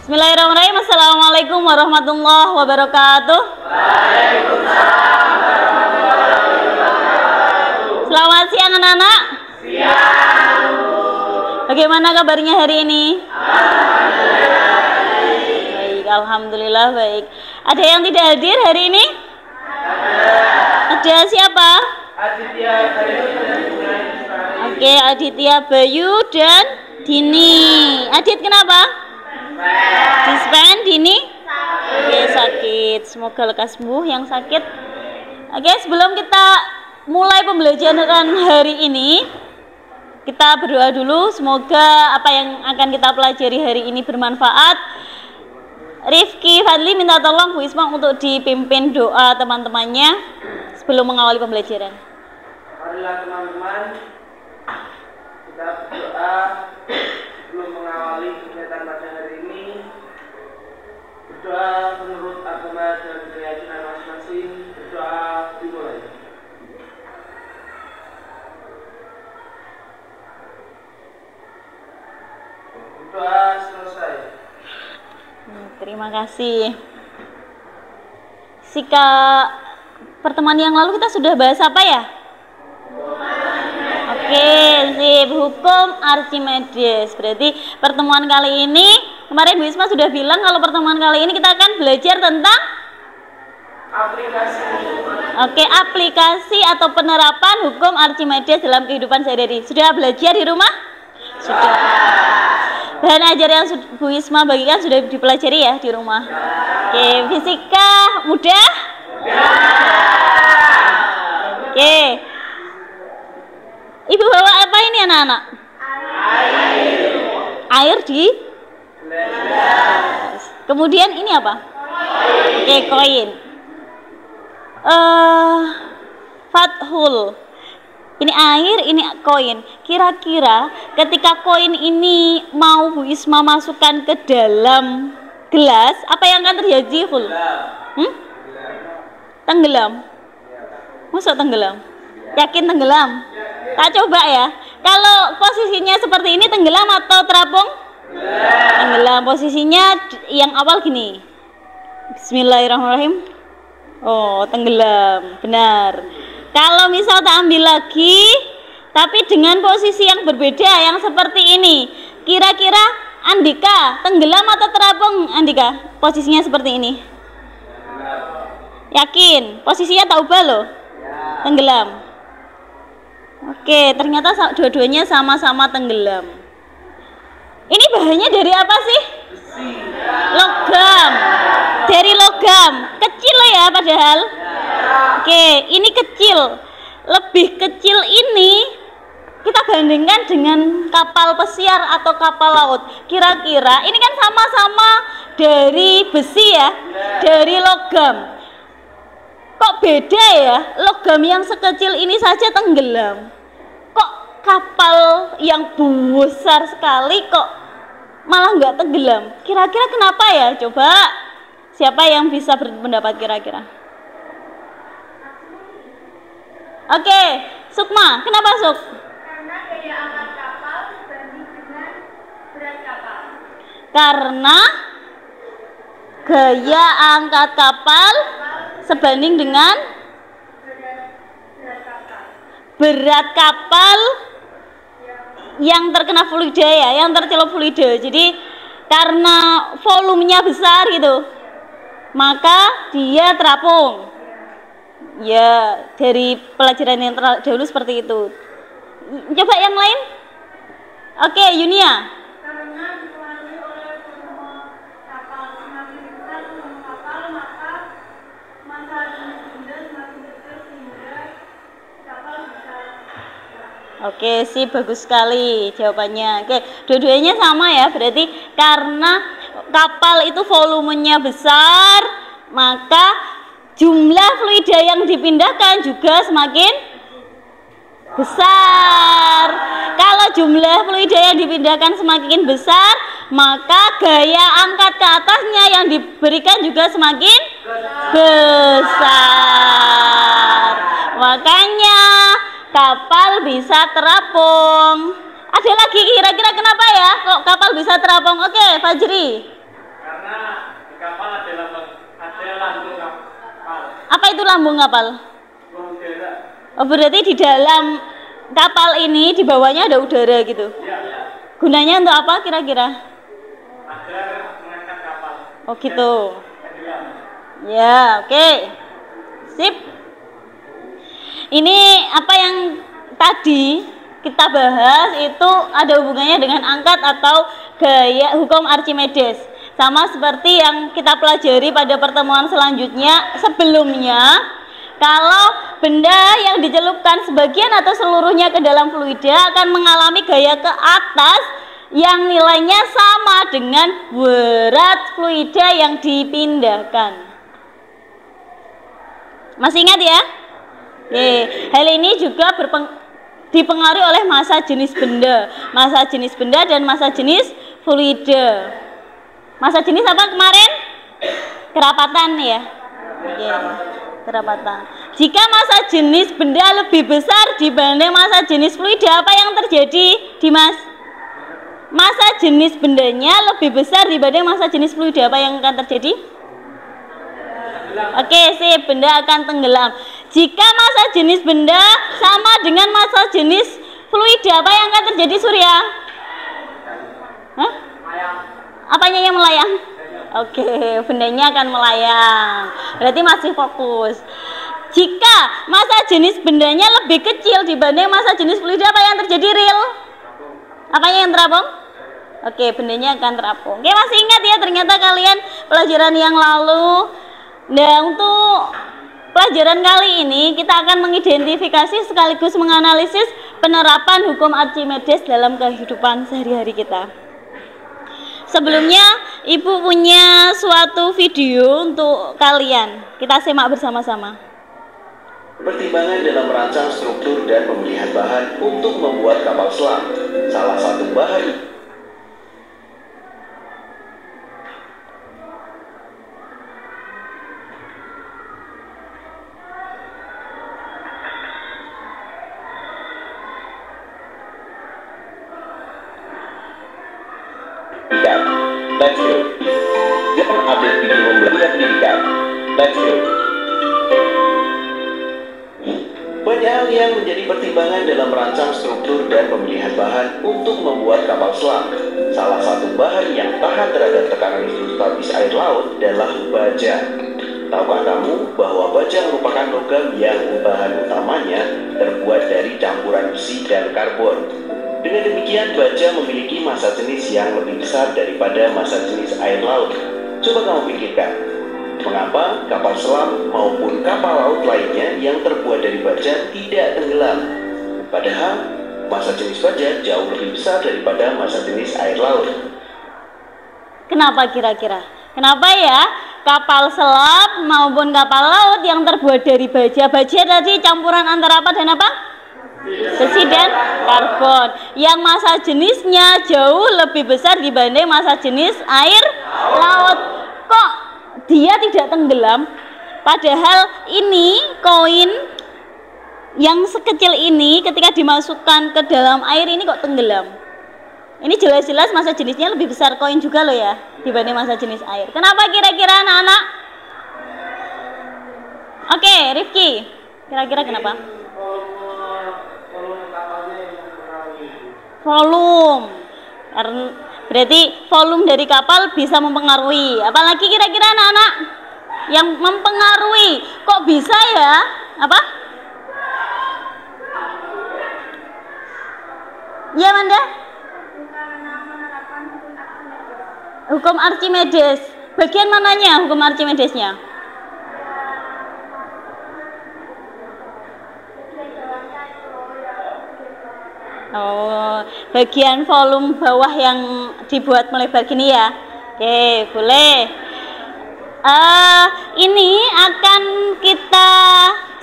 Bismillahirrahmanirrahim. Assalamualaikum warahmatullahi wabarakatuh. Waalaikumsalam warahmatullahi wabarakatuh. Selamat siang anak-anak. Siang. Bagaimana kabarnya hari ini? Alhamdulillah baik. Baik, alhamdulillah baik. Ada yang tidak hadir hari ini? Ada siapa? Aditya Bayu dan Dini. Oke, Aditya Bayu dan Dini. Adit kenapa? Dispen, Dini? Oke, sakit. Semoga lekas sembuh yang sakit. Oke, sebelum kita mulai pembelajaran hari ini, kita berdoa dulu. Semoga apa yang akan kita pelajari hari ini bermanfaat. Rifki Fadli minta tolong Bu Isma untuk dipimpin doa teman-temannya sebelum mengawali pembelajaran. Marilah teman-teman kita berdoa sebelum mengawali kegiatan pada hari ini. Berdoa menurut agama dan keyakinan masing-masing. Berdoa dimulai. Berdoa selesai. Terima kasih. Sika pertemuan yang lalu kita sudah bahas apa ya? Oke, sip. Hukum Archimedes. Berarti pertemuan kali ini, kemarin Bu Isma sudah bilang kalau pertemuan kali ini kita akan belajar tentang Aplikasi. Oke, aplikasi atau penerapan hukum Archimedes dalam kehidupan sehari-hari. Sudah belajar di rumah? Sudah. Bahan ajar yang Bu Isma bagikan sudah dipelajari ya di rumah. Oke, fisika mudah? Oke. Ibu bawa apa ini anak-anak? Air di gelas. Kemudian ini apa? Oke, koin. Fathul. Ini air, ini koin. Kira-kira ketika koin ini mau Bu Isma masukkan ke dalam gelas, apa yang akan terjadi, Ful? Tenggelam. Masuk tenggelam? Yakin tenggelam? Tak coba ya. Kalau posisinya seperti ini tenggelam atau terapung? Tenggelam. Posisinya yang awal gini. Bismillahirrahmanirrahim. Oh, tenggelam. Benar. Kalau misal tak ambil lagi, tapi dengan posisi yang berbeda, yang seperti ini, kira-kira Andika tenggelam atau terapung? Andika, posisinya seperti ini. Yakin? Posisinya tak ubah loh. Tenggelam. Oke, ternyata dua-duanya sama-sama tenggelam. Ini bahannya dari apa sih? Logam. Dari logam. Kecil loh ya padahal. Oke, ini kecil. Lebih kecil ini kita bandingkan dengan kapal pesiar atau kapal laut. Kira-kira ini kan sama-sama dari besi ya, dari logam. Kok beda ya? Logam yang sekecil ini saja tenggelam. Kok kapal yang besar sekali kok malah nggak tenggelam? Kira-kira kenapa ya? Coba siapa yang bisa berpendapat kira-kira? Oke, Sukma, kenapa Suk? Karena gaya angkat kapal sebanding dengan berat kapal. Karena gaya angkat kapal sebanding dengan berat kapal yang terkena fluida ya, yang tercelup fluida. Jadi karena volumenya besar gitu, maka dia terapung. Ya, dari pelajaran yang dahulu seperti itu. Coba yang lain. Oke, Yunia. Karena dipengaruhi oleh volume kapal, semakin besar volume kapal, maka masa benda semakin kecil sehingga kapal bisa. Oke, sih bagus sekali jawabannya. Oke, dua-duanya sama ya. Berarti karena kapal itu volumenya besar, maka jumlah fluida yang dipindahkan juga semakin besar. Kalau jumlah fluida yang dipindahkan semakin besar, maka gaya angkat ke atasnya yang diberikan juga semakin besar. Makanya kapal bisa terapung. Ada lagi kira-kira kenapa ya kok kapal bisa terapung? Oke, Fajri. Apa itu lambung kapal? Ruang udara. Oh, berarti di dalam kapal ini di bawahnya ada udara gitu. Ya. Gunanya untuk apa kira-kira? Agar mengangkat kapal. Oh gitu. Tenggelam. Ya, oke. Sip. Ini apa yang tadi kita bahas itu ada hubungannya dengan angkat atau gaya hukum Archimedes. Sama seperti yang kita pelajari pada pertemuan selanjutnya sebelumnya. Kalau benda yang dicelupkan sebagian atau seluruhnya ke dalam fluida akan mengalami gaya ke atas yang nilainya sama dengan berat fluida yang dipindahkan. Masih ingat ya? Oke. Hal ini juga dipengaruhi oleh massa jenis benda, dan massa jenis fluida. Massa jenis apa kemarin? Kerapatan ya? Oke. Kerapatan. Jika massa jenis benda lebih besar dibanding massa jenis fluida, apa yang terjadi, Dimas? Massa jenis bendanya lebih besar dibanding massa jenis fluida, apa yang akan terjadi? Oke, sip, benda akan tenggelam. Jika massa jenis benda sama dengan massa jenis fluida, apa yang akan terjadi, Surya? Hah? Apanya yang melayang? Oke, bendanya akan melayang. Berarti masih fokus. Jika massa jenis bendanya lebih kecil dibanding massa jenis fluida, apa yang terjadi, Ril? Apanya yang terapung? Oke, bendanya akan terapung. Oke, masih ingat ya, ternyata kalian pelajaran yang lalu. Nah, untuk pelajaran kali ini kita akan mengidentifikasi sekaligus menganalisis penerapan hukum Archimedes dalam kehidupan sehari-hari kita. Sebelumnya, Ibu punya suatu video untuk kalian. Kita simak bersama-sama. Pertimbangan dalam merancang struktur dan pemilihan bahan untuk membuat kapal selam. Salah satu bahan Let's go. Jangan update video pembelajaran pendidikan. Let's go. Banyak hal yang menjadi pertimbangan dalam merancang struktur dan pemilihan bahan untuk membuat kapal selam. Salah satu bahan yang tahan terhadap tekanan isostatis air laut adalah baja. Tahukah kamu bahwa baja merupakan logam yang bahan utamanya terbuat dari campuran besi dan karbon? Dengan demikian, baja memiliki massa jenis yang lebih besar daripada massa jenis air laut. Coba kamu pikirkan, mengapa kapal selam maupun kapal laut lainnya yang terbuat dari baja tidak tenggelam? Padahal, massa jenis baja jauh lebih besar daripada massa jenis air laut. Kenapa kira-kira? Kenapa ya kapal selam maupun kapal laut yang terbuat dari baja? Baja tadi campuran antara apa dan apa? Besi dan karbon. Yang massa jenisnya jauh lebih besar dibanding massa jenis air laut. Kok dia tidak tenggelam? Padahal ini koin yang sekecil ini ketika dimasukkan ke dalam air ini kok tenggelam. Ini jelas-jelas massa jenisnya lebih besar koin juga loh ya dibanding massa jenis air. Kenapa kira-kira anak-anak? Oke, Rifki, kira-kira kenapa? Volume. Berarti volume dari kapal bisa mempengaruhi. Apalagi kira-kira anak-anak yang mempengaruhi? Kok bisa ya? Apa? Ya, Manda? Hukum Archimedes. Bagian mananya hukum Archimedesnya? Oh, bagian volume bawah yang dibuat melebar gini ya. Oke, boleh. Ini akan kita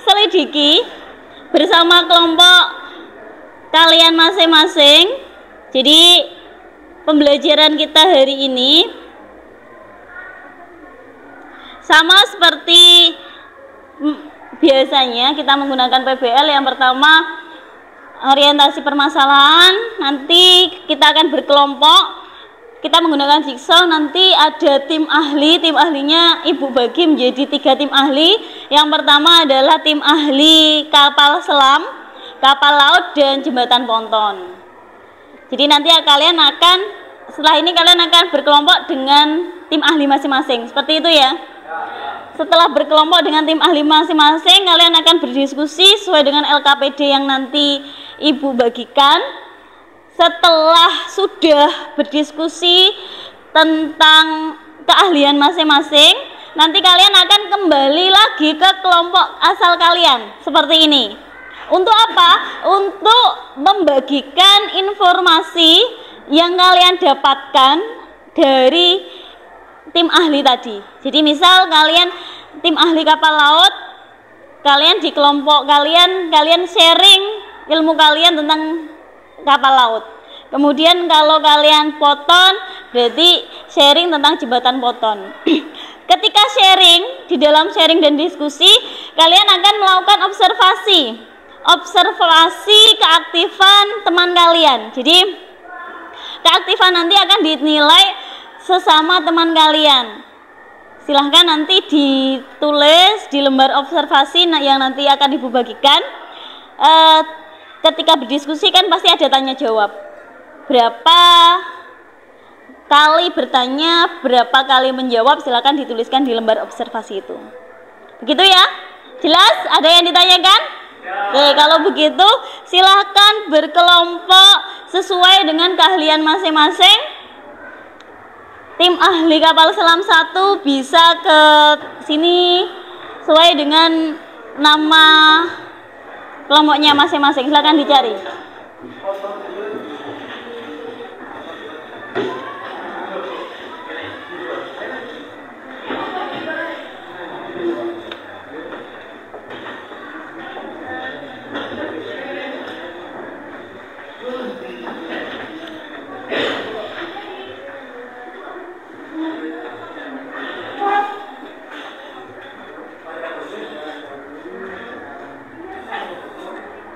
selidiki bersama kelompok kalian masing-masing. Jadi pembelajaran kita hari ini sama seperti biasanya kita menggunakan PBL. Yang pertama orientasi permasalahan, nanti kita akan berkelompok kita menggunakan jigsaw, nanti ada tim ahli, tim ahlinya Ibu bagi menjadi 3 tim ahli. Yang pertama adalah tim ahli kapal selam, kapal laut, dan jembatan ponton. Jadi nanti setelah ini kalian akan berkelompok dengan tim ahli masing-masing, seperti itu ya. Setelah berkelompok dengan tim ahli masing-masing, kalian akan berdiskusi sesuai dengan LKPD yang nanti Ibu bagikan. Setelah sudah berdiskusi tentang keahlian masing-masing, nanti kalian akan kembali lagi ke kelompok asal kalian, seperti ini. Untuk apa? Untuk membagikan informasi yang kalian dapatkan dari tim ahli tadi. Jadi misal kalian tim ahli kapal laut, kalian di kelompok kalian sharing ilmu kalian tentang kapal laut. Kemudian kalau kalian ponton, berarti sharing tentang jembatan ponton. Ketika sharing, di dalam sharing dan diskusi, kalian akan melakukan observasi keaktifan teman kalian. Jadi keaktifan nanti akan dinilai sesama teman kalian. Silahkan nanti ditulis di lembar observasi yang nanti akan Ibu bagikan. Ketika berdiskusi kan pasti ada tanya jawab. Berapa kali bertanya, berapa kali menjawab, silahkan dituliskan di lembar observasi itu. Begitu ya? Jelas? Ada yang ditanyakan? Oke, kalau begitu silahkan berkelompok sesuai dengan keahlian masing-masing. Tim ahli kapal selam 1 bisa ke sini sesuai dengan nama kelompoknya masing-masing. Silakan dicari.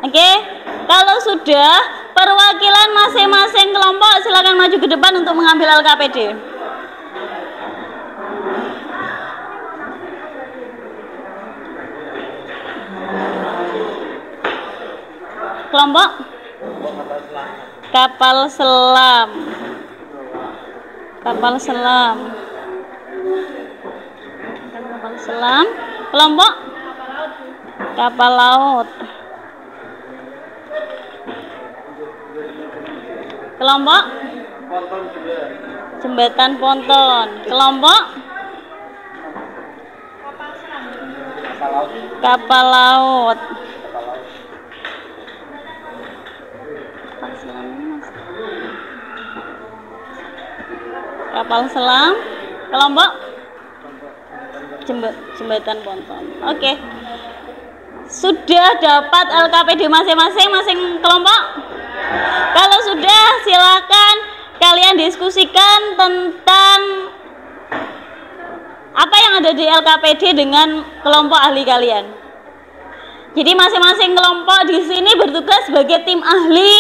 Oke, kalau sudah perwakilan masing-masing kelompok silakan maju ke depan untuk mengambil LKPD. Kelompok kapal selam. Kapal selam. Kapal selam. Kelompok kapal laut. Kelompok jembatan ponton. Kelompok kapal laut. Kapal selam. Kelompok jembatan ponton. Oke. Sudah dapat LKPD masing-masing kelompok? Kalau sudah, silakan kalian diskusikan tentang apa yang ada di LKPD dengan kelompok ahli kalian. Jadi masing-masing kelompok di sini bertugas sebagai tim ahli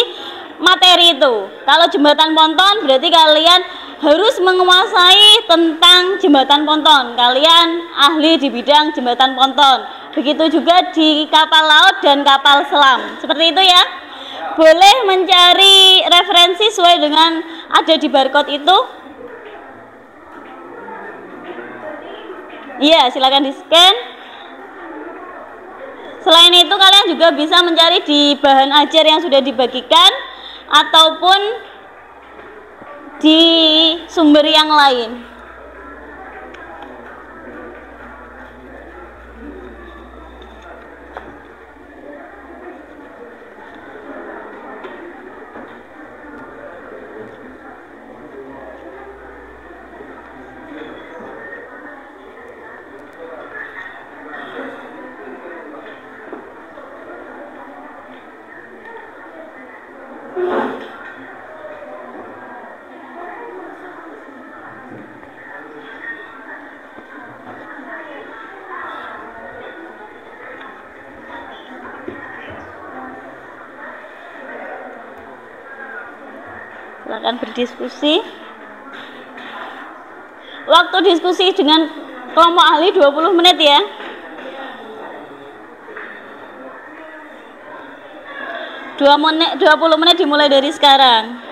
materi itu. Kalau jembatan ponton berarti kalian harus menguasai tentang jembatan ponton. Kalian ahli di bidang jembatan ponton. Begitu juga di kapal laut dan kapal selam. Seperti itu ya. Boleh mencari referensi sesuai dengan ada di barcode itu. Iya, silakan di-scan. Selain itu kalian juga bisa mencari di bahan ajar yang sudah dibagikan ataupun di sumber yang lain. Silakan berdiskusi. Waktu diskusi dengan kelompok ahli 20 menit ya. 20 menit dimulai dari sekarang.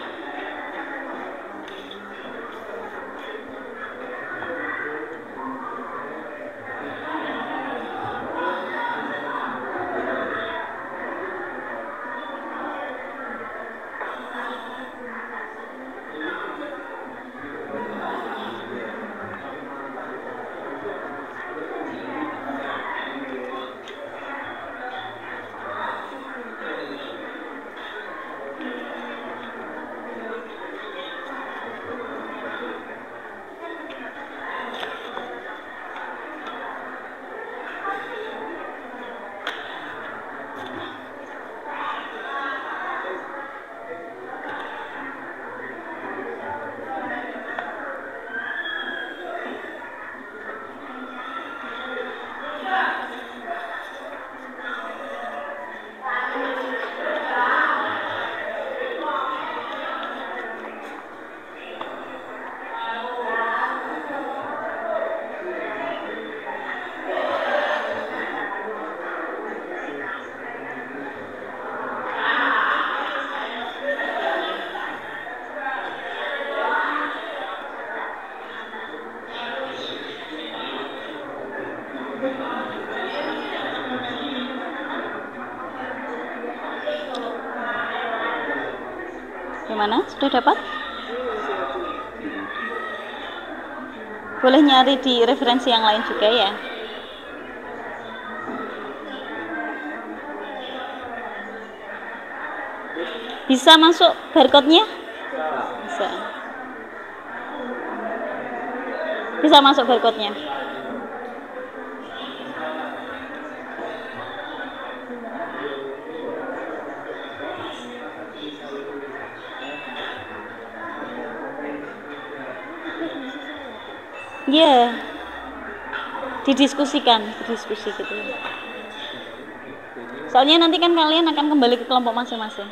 Gimana? Sudah dapat? Boleh nyari di referensi yang lain juga ya. Bisa masuk barcode-nya? Bisa. Bisa masuk barcode-nya. Iya, didiskusikan, berdiskusi gitu. Soalnya nanti kan kalian akan kembali ke kelompok masing-masing.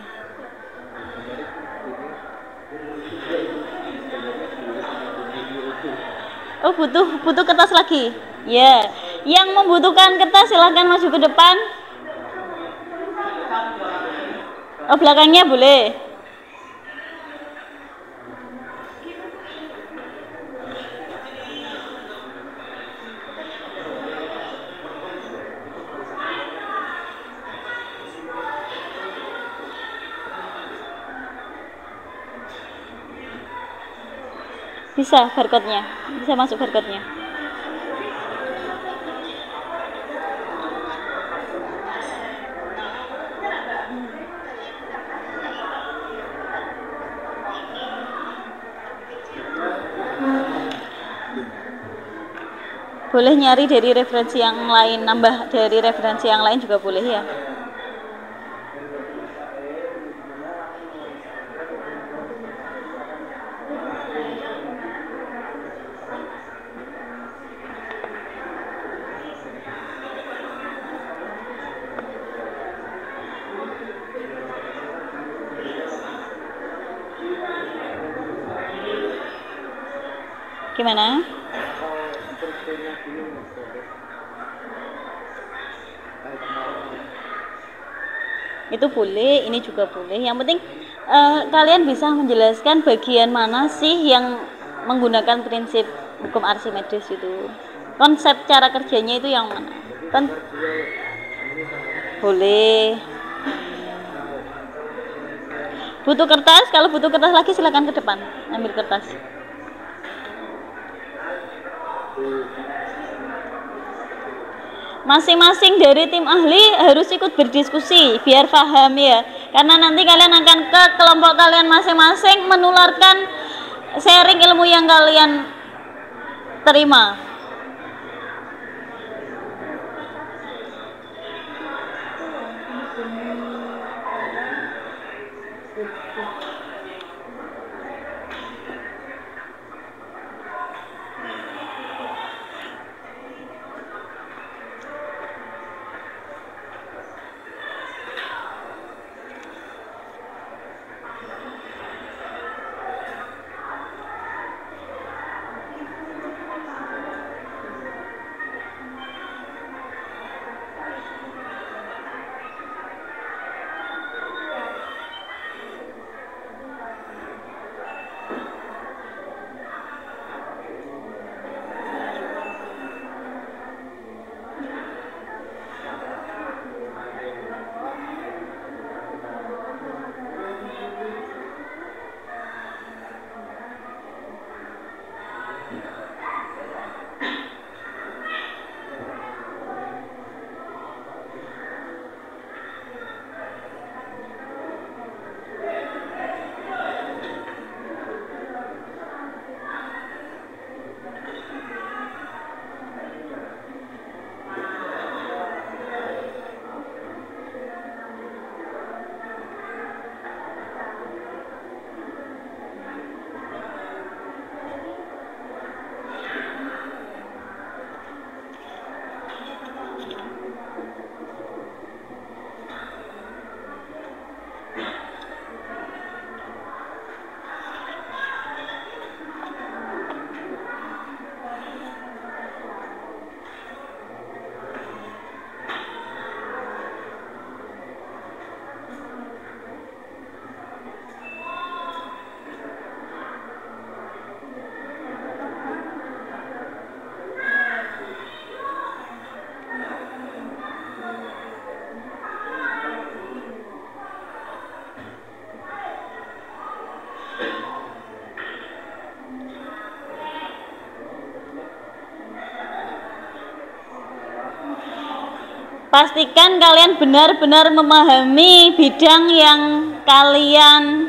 Oh, butuh kertas lagi. Ya, yang membutuhkan kertas silahkan maju ke depan. Oh, belakangnya boleh. Bisa barcode-nya, bisa masuk barcode-nya. Boleh nyari dari referensi yang lain, nambah dari referensi yang lain juga boleh ya. Gimana? Itu boleh, ini juga boleh. Yang penting kalian bisa menjelaskan bagian mana sih yang menggunakan prinsip hukum Archimedes itu. Konsep cara kerjanya itu yang mana? Kan boleh. Butuh kertas? Kalau butuh kertas lagi silakan ke depan, ambil kertas. Masing-masing dari tim ahli harus ikut berdiskusi biar paham ya, karena nanti kalian akan ke kelompok kalian masing-masing menularkan sharing ilmu yang kalian terima. pastikan kalian benar-benar memahami bidang yang kalian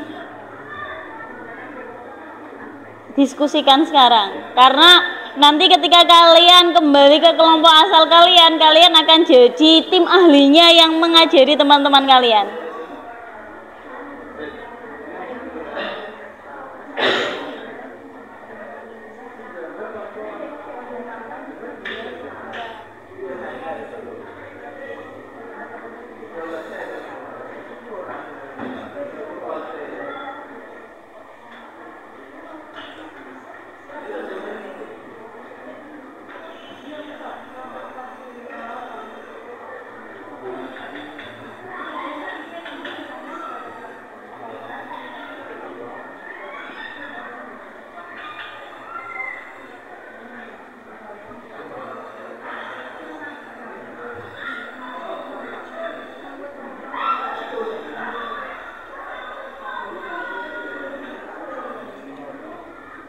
diskusikan sekarang, karena nanti ketika kalian kembali ke kelompok asal kalian, kalian akan jadi tim ahlinya yang mengajari teman-teman kalian.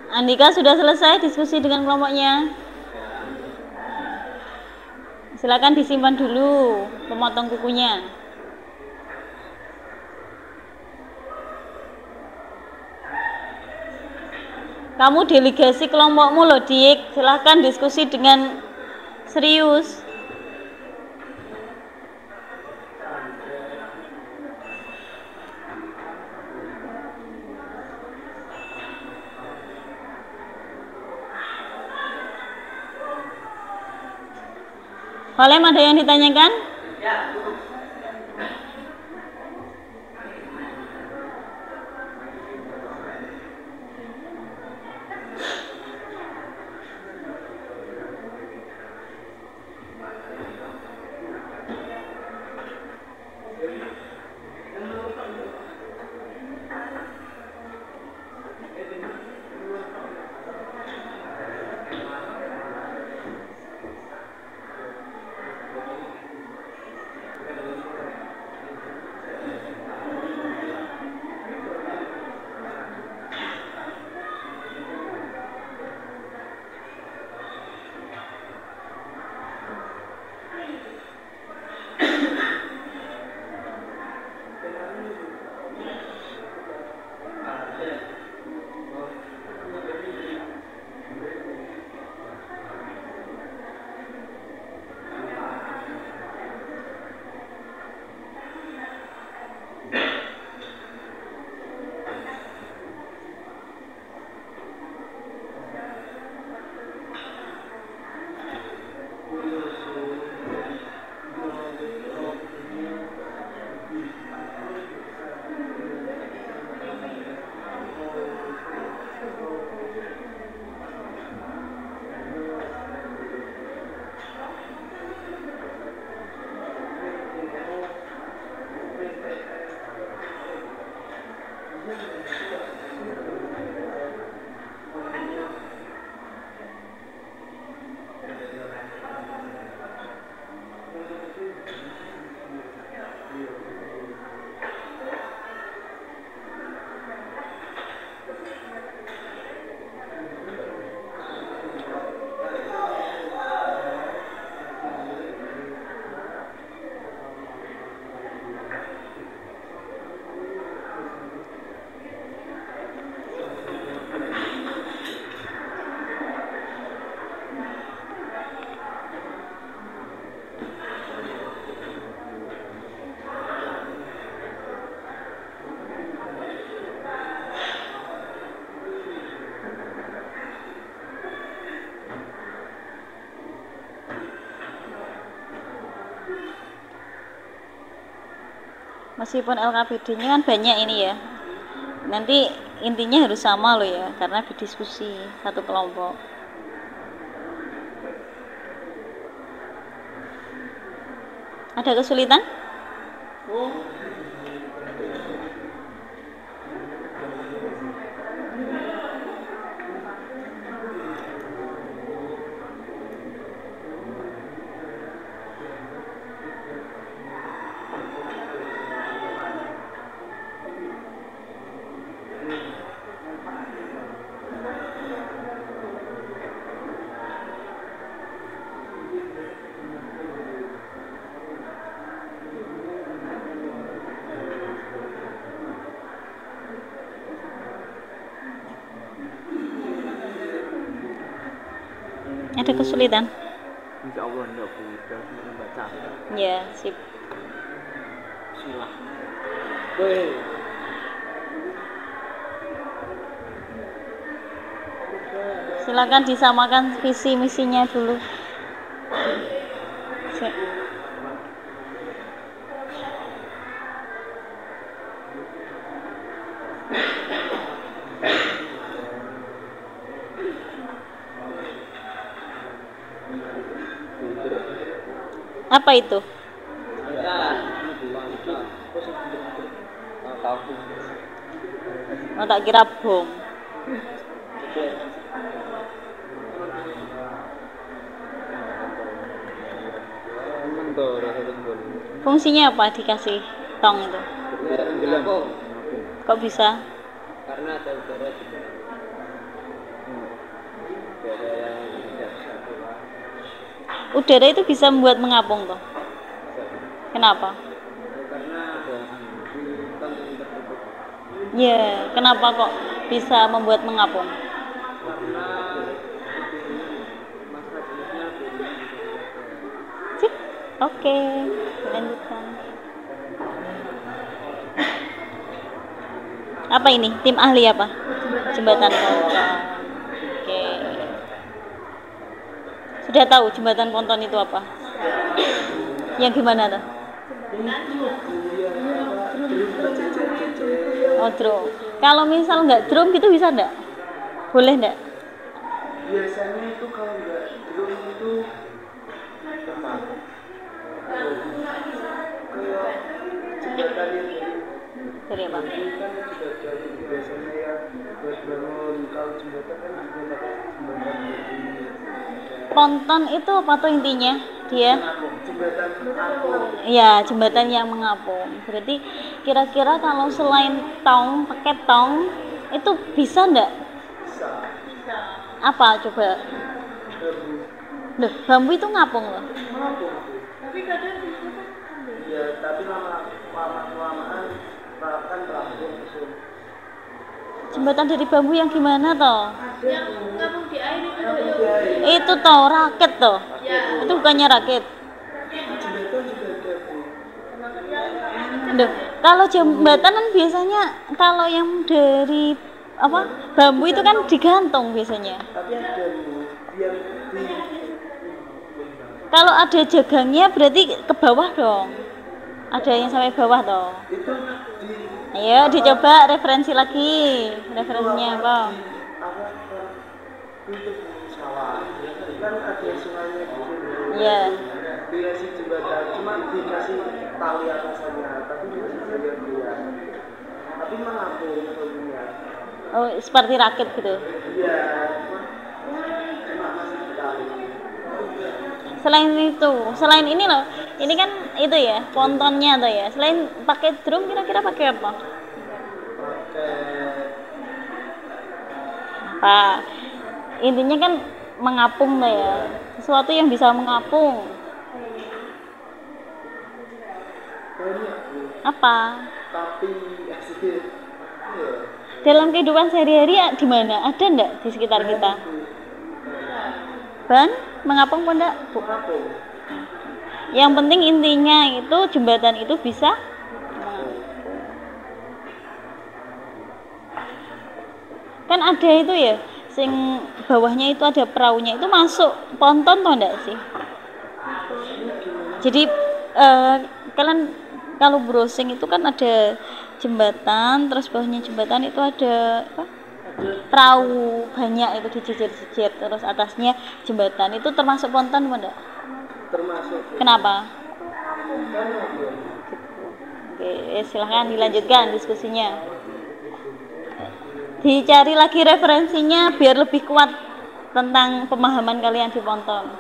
Andika sudah selesai diskusi dengan kelompoknya? Silakan disimpan dulu pemotong kukunya. Kamu delegasi kelompokmu loh, Dik. Silakan diskusi dengan serius. Holem, ada yang ditanyakan? Ya. Meskipun LKPD-nya kan banyak ini ya, nanti intinya harus sama loh ya, karena berdiskusi satu kelompok. Ada kesulitan? Ada kesulitan? Insya Allah enggak Bu, udah membaca. Ya, sip. Silah. Silakan disamakan visi misinya dulu. Sip. Apa itu? Oh, tak kira bom. Fungsinya apa dikasih tong itu? Kok bisa? Karena ada udara juga. Udara yang tidak bisa keluar. Udara itu bisa membuat mengapung toh. Kenapa? Karena ada tong yang tertutup. Ya, kenapa kok bisa membuat mengapung? Karena masalahnya Sip. Oke, lanjutkan. Apa ini? Tim ahli apa? Jembatan ponton. Oke. Sudah tahu jembatan ponton itu apa? Yang gimana tuh? Oh, drum. Kalau misal nggak drum gitu bisa nggak? Boleh nggak? biasanya itu kalau nggak drum itu kayak jembatan yang Dari apa? kan juga jadi biasanya ya buat bangun. Kalau jembatan kan juga pakai jembatan dari Ponton itu apa tuh intinya? Dia? jembatan apung. Ya, jembatan yang mengapung. Berarti kira-kira kalau selain tong, pakai tong, itu bisa nggak? Bisa Apa coba? bambu Loh, bambu itu ngapung loh. mengapung. Tapi kadang bisa kan Ya tapi lama-kelamaan kan terapung usul. Jembatan dari bambu yang gimana toh? yang ngapung di air itu loh. Itu toh raket toh. Ya. Itu bukannya rakit. Jembatan juga ada Bu. Loh, kalau jembatan kan biasanya kalau yang dari apa bambu itu kan digantung biasanya. Tapi ada Bu yang di Kalau ada jagangnya berarti ke bawah dong. Ada yang sampai bawah toh. itu di Ayo dicoba referensi lagi. Referensinya apa? apa itu sawah kan ada sungainya di sini. Iya. Dikasih jembatan cuma dikasih tali atasannya tapi masih bagian dia. Tapi mengapung bambunya. Oh, seperti rakit gitu. Iya. Cuma masih ditali. Selain ini loh, ini kan itu ya, pontonnya tuh ya. Selain pakai drum kira-kira pakai apa? Pakai Intinya kan mengapung tuh ya. Sesuatu yang bisa mengapung. banyak Bu. Apa? Tapi asli iya. Dalam kehidupan sehari-hari di mana? Ada enggak di sekitar kita? Ban? Mengapung pun enggak? Bu. Mengapung. Yang penting intinya itu jembatan itu bisa kan ada itu ya, sing bawahnya itu ada perahunya itu masuk ponton toh enggak sih? Jadi kalian kalau browsing itu kan ada jembatan, terus bawahnya jembatan itu ada apa? Perahu banyak itu dijejit-jejit, terus atasnya jembatan itu termasuk ponton enggak? Termasuk Kenapa? kan ngapung. Oke, silahkan dilanjutkan diskusinya. Dicari lagi referensinya biar lebih kuat tentang pemahaman kalian di ponton.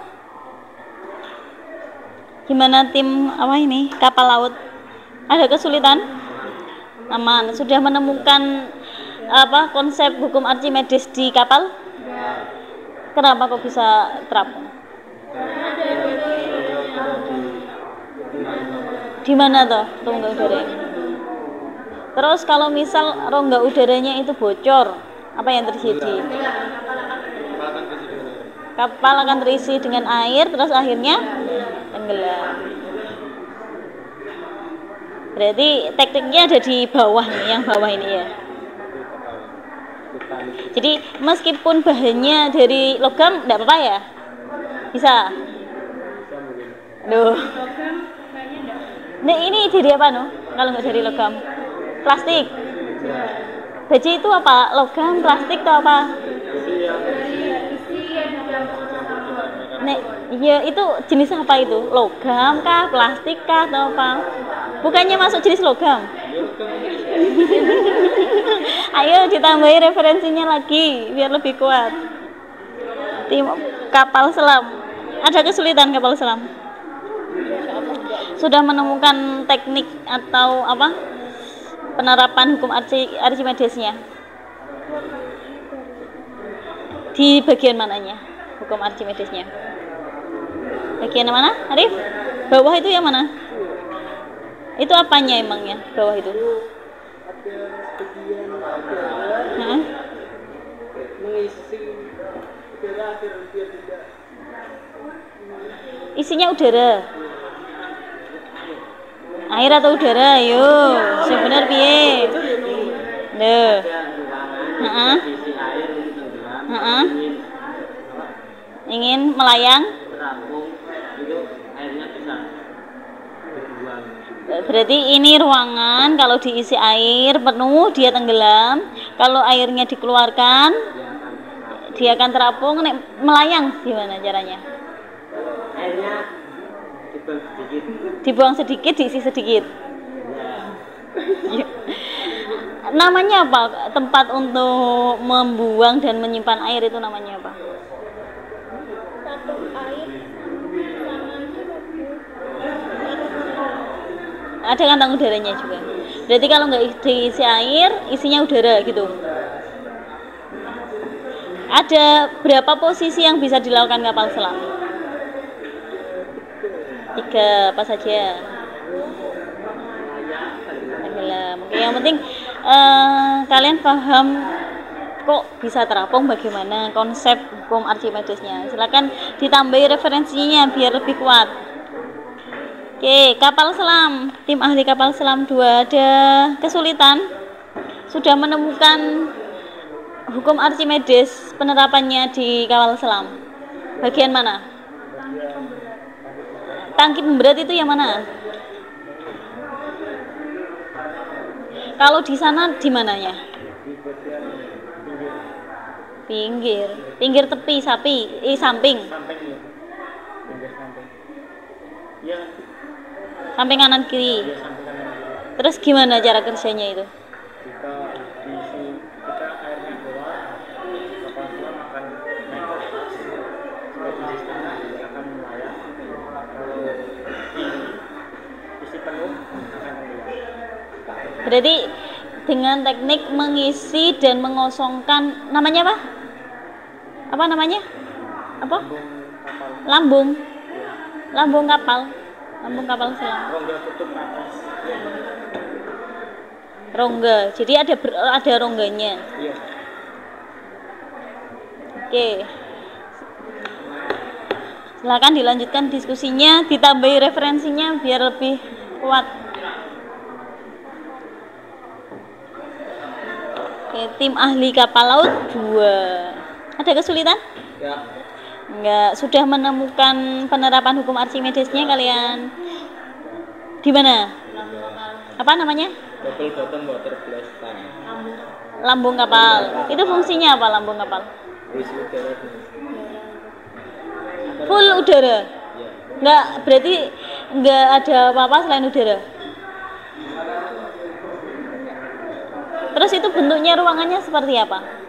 Gimana tim apa ini? Kapal laut? Ada kesulitan? Aman. Sudah menemukan apa konsep hukum Archimedes di kapal? Kenapa kok bisa terapung? Di mana toh rongga udara? Terus kalau misal rongga udaranya itu bocor, apa yang terjadi? Kapal akan terisi dengan air, terus akhirnya tenggelam. Berarti tekniknya ada di bawah nih, yang bawah ini ya. Jadi meskipun bahannya dari logam, enggak apa-apa ya? Bisa? Aduh. Nah ini dari apa no? Kalau nggak dari logam? Plastik. Baja itu apa? Logam, plastik atau apa? Nek, iya itu jenis apa itu? Logam kah, plastik kah, atau apa? Bukannya masuk jenis logam? Ayo ditambahi referensinya lagi biar lebih kuat. Tim kapal selam. Ada kesulitan kapal selam? Sudah menemukan teknik atau apa? Penerapan hukum Archimedesnya? Di bagian mananya? Hukum Archimedesnya? Bagian mana, Arif? Bawah itu yang mana? Itu apanya emangnya bawah itu? Ada bagian udara mengisi udara agar biar tidak isinya udara. Air atau udara? Ayo, sebenar piye? Duh. Heeh. Heeh. Ingin melayang? Berarti ini ruangan, kalau diisi air penuh dia tenggelam, kalau airnya dikeluarkan dia akan terapung. Nek melayang gimana caranya? airnya Dibuang sedikit, diisi sedikit. Namanya apa? Tempat untuk membuang dan menyimpan air itu namanya apa? Ada kantong udaranya juga. Berarti kalau nggak diisi air, isinya udara gitu. Ada berapa posisi yang bisa dilakukan kapal selam? 3, apa saja? Tenggelam. Oke, yang penting kalian paham kok bisa terapung, bagaimana konsep hukum Archimedesnya. Silakan ditambahi referensinya biar lebih kuat. Oke, kapal selam, tim ahli kapal selam 2 ada kesulitan? Sudah menemukan hukum Archimedes penerapannya di kapal selam? Bagian mana? Tangki pemberat itu yang mana? Kalau di sana di mananya? Pinggir tepi samping. Samping kanan kiri. Terus gimana cara kerjanya itu? jika diisi jika airnya keluar kapal selam akan naik ke atas sebagai sistemnya akan melayang kalau diisi penuh akan tenggelam. Berarti dengan teknik mengisi dan mengosongkan, namanya apa? Apa namanya? Apa? Lambung kapal Lambung kapal. Lambung kapal selam. rongga tutup atas. Rongga. Jadi ada rongganya. Iya. Oke. Silakan dilanjutkan diskusinya, ditambahi referensinya biar lebih kuat. Oke, tim ahli kapal laut 2. Ada kesulitan? Ya. Enggak, sudah menemukan penerapan hukum Archimedesnya kalian? Di mana? Apa namanya? Double bottom water blast tank. Lambung kapal. Itu fungsinya apa lambung kapal? Berisi udara. Full udara. Ya. Enggak, berarti enggak ada apa-apa selain udara. Terus itu bentuknya ruangannya seperti apa?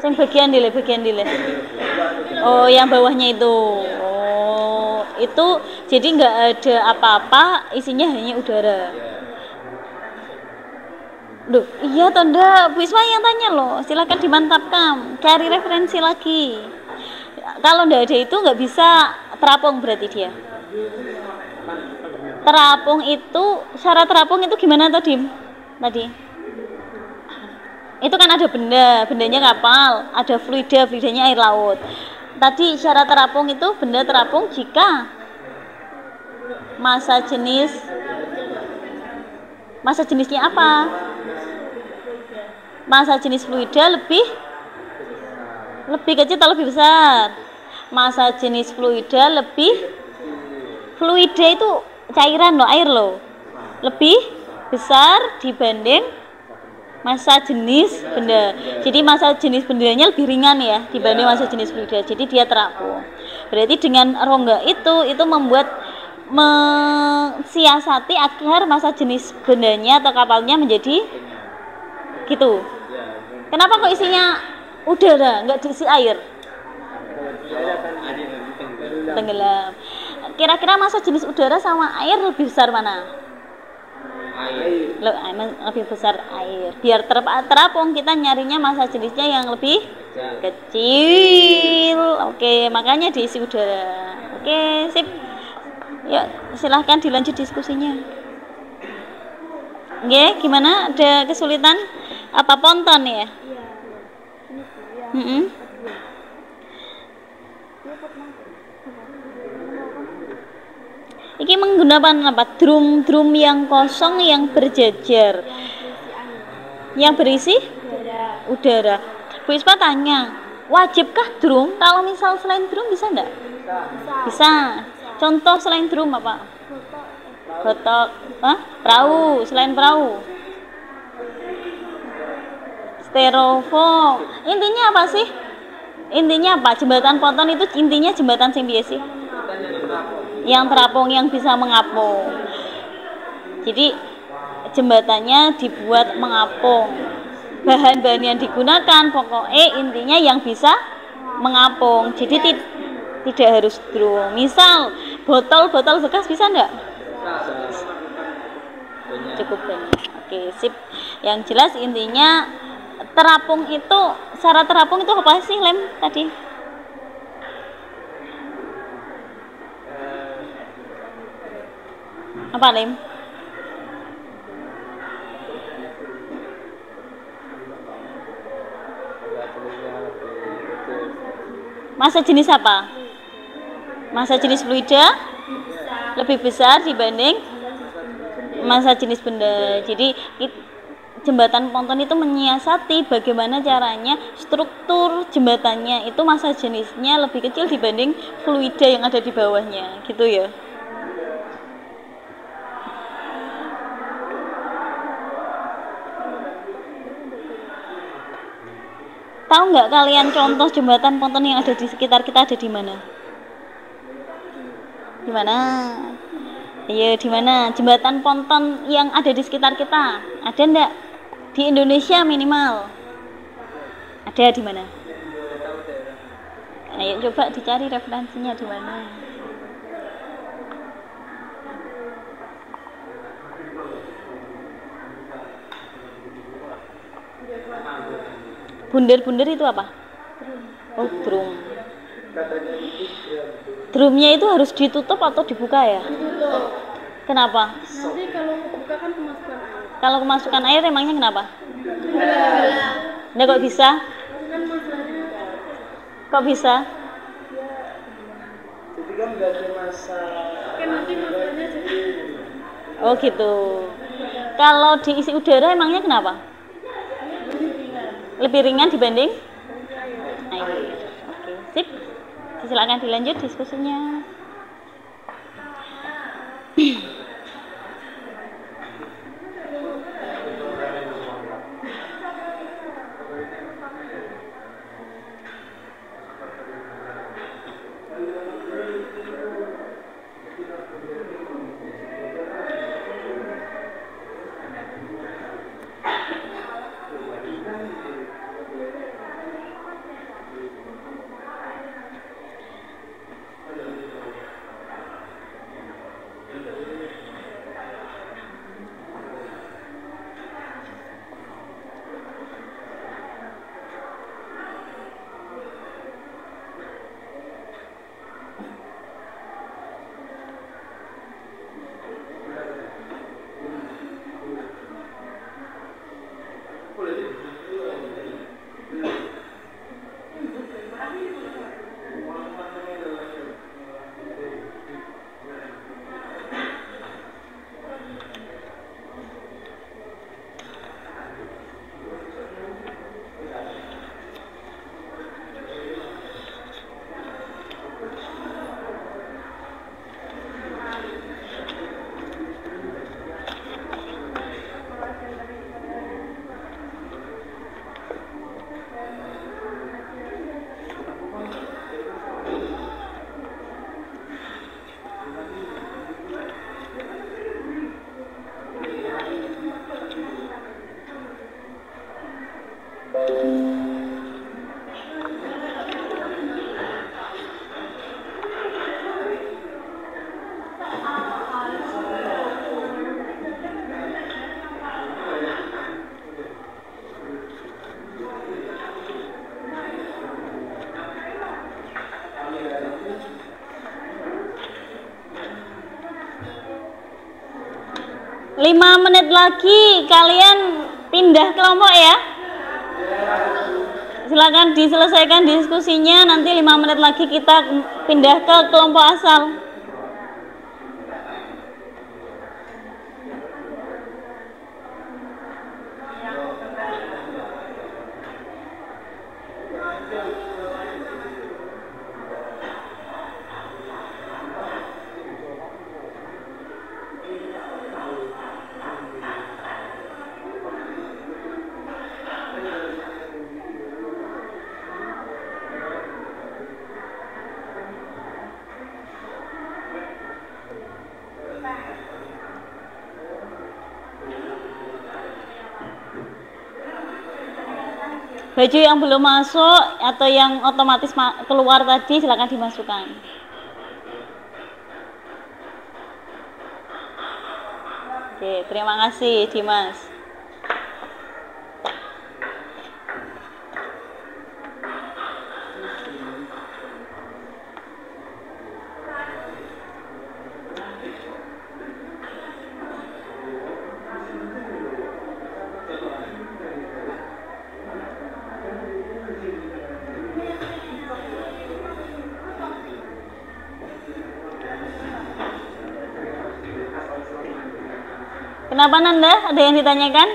Sing bagian dile. Oh, yang bawahnya itu. Oh, itu jadi nggak ada apa-apa, isinya hanya udara. Duh, iya toh ndak? Bu Isma yang tanya loh. Silakan dimantapkan, cari referensi lagi. Kalau ndak ada itu nggak bisa terapung berarti dia. Terapung itu, syarat terapung itu gimana tadi? Itu kan ada benda, bendanya kapal, ada fluida, fluidanya air laut. Tadi syarat terapung itu benda terapung jika massa jenisnya apa? Massa jenis fluida lebih kecil atau lebih besar? Massa jenis fluida fluida itu cairan loh, air loh, lebih besar dibanding massa jenis benda. Jadi massa jenis bendanya lebih ringan ya dibanding massa jenis fluida. Jadi dia terapung. Berarti dengan rongga itu membuat mensiasati agar massa jenis bendanya atau kapalnya menjadi gitu. Kenapa kok isinya udara, nggak diisi air? Tenggelam. Kira-kira massa jenis udara sama air lebih besar mana? Lebih besar air. Biar terapung kita nyarinya massa jenisnya yang lebih kecil. Oke, makanya diisi udara. Oke, sip. Yuk, silahkan dilanjut diskusinya. Oke, gimana? Ada kesulitan? Apa ponton ya? Ini menggunakan apa? Drum yang kosong yang berjejer. Yang berisi udara. Bu Ispa tanya, wajibkah drum? Kalau misal selain drum bisa enggak? Bisa. Contoh selain drum apa? Botok. Perahu. Selain perahu. Styrofoam. Intinya apa sih? Intinya apa? Jembatan ponton itu intinya jembatan sing piye sih? Yang terapung, yang bisa mengapung. Jadi jembatannya dibuat mengapung. Bahan-bahan yang digunakan pokoknya intinya yang bisa mengapung. Jadi tidak harus drum. Misal botol bekas bisa enggak? Cukup banyak. Oke, sip. Yang jelas intinya terapung itu, syarat terapung itu apa sih, Lem, tadi? Apa, Lem? Massa jenis apa? Massa jenis fluida lebih besar dibanding massa jenis benda. Jadi jembatan ponton itu menyiasati bagaimana caranya struktur jembatannya itu massa jenisnya lebih kecil dibanding fluida yang ada di bawahnya, gitu ya. Tahu nggak kalian contoh jembatan ponton yang ada di sekitar kita ada di mana? Di mana? Iya, di mana? Jembatan ponton yang ada di sekitar kita ada ndak? Di Indonesia minimal. Ada di mana? Ayo coba dicari referensinya di mana. Bunder-bunder itu apa? Oh, drum. Drumnya itu harus ditutup atau dibuka ya? Ditutup. Kenapa? Nanti kalau kebuka kan kemasukan air. Kalau kemasukan air emangnya kenapa? Enggak. Nah, kok bisa? Kan masalahnya Kok bisa? Jadi kan nggak ada masa. kan nanti masalahnya jadi Oh gitu. Kalau diisi udara emangnya kenapa? Lebih ringan dibanding air. Oke, sip. Silakan dilanjut diskusinya. 5 menit lagi kalian pindah kelompok ya. Silakan diselesaikan diskusinya, nanti 5 menit lagi kita pindah ke kelompok asal. Baju yang belum masuk atau yang otomatis keluar tadi silakan dimasukkan. Oke, terima kasih Dimas. Kenapa Nanda? Ada yang ditanyakan?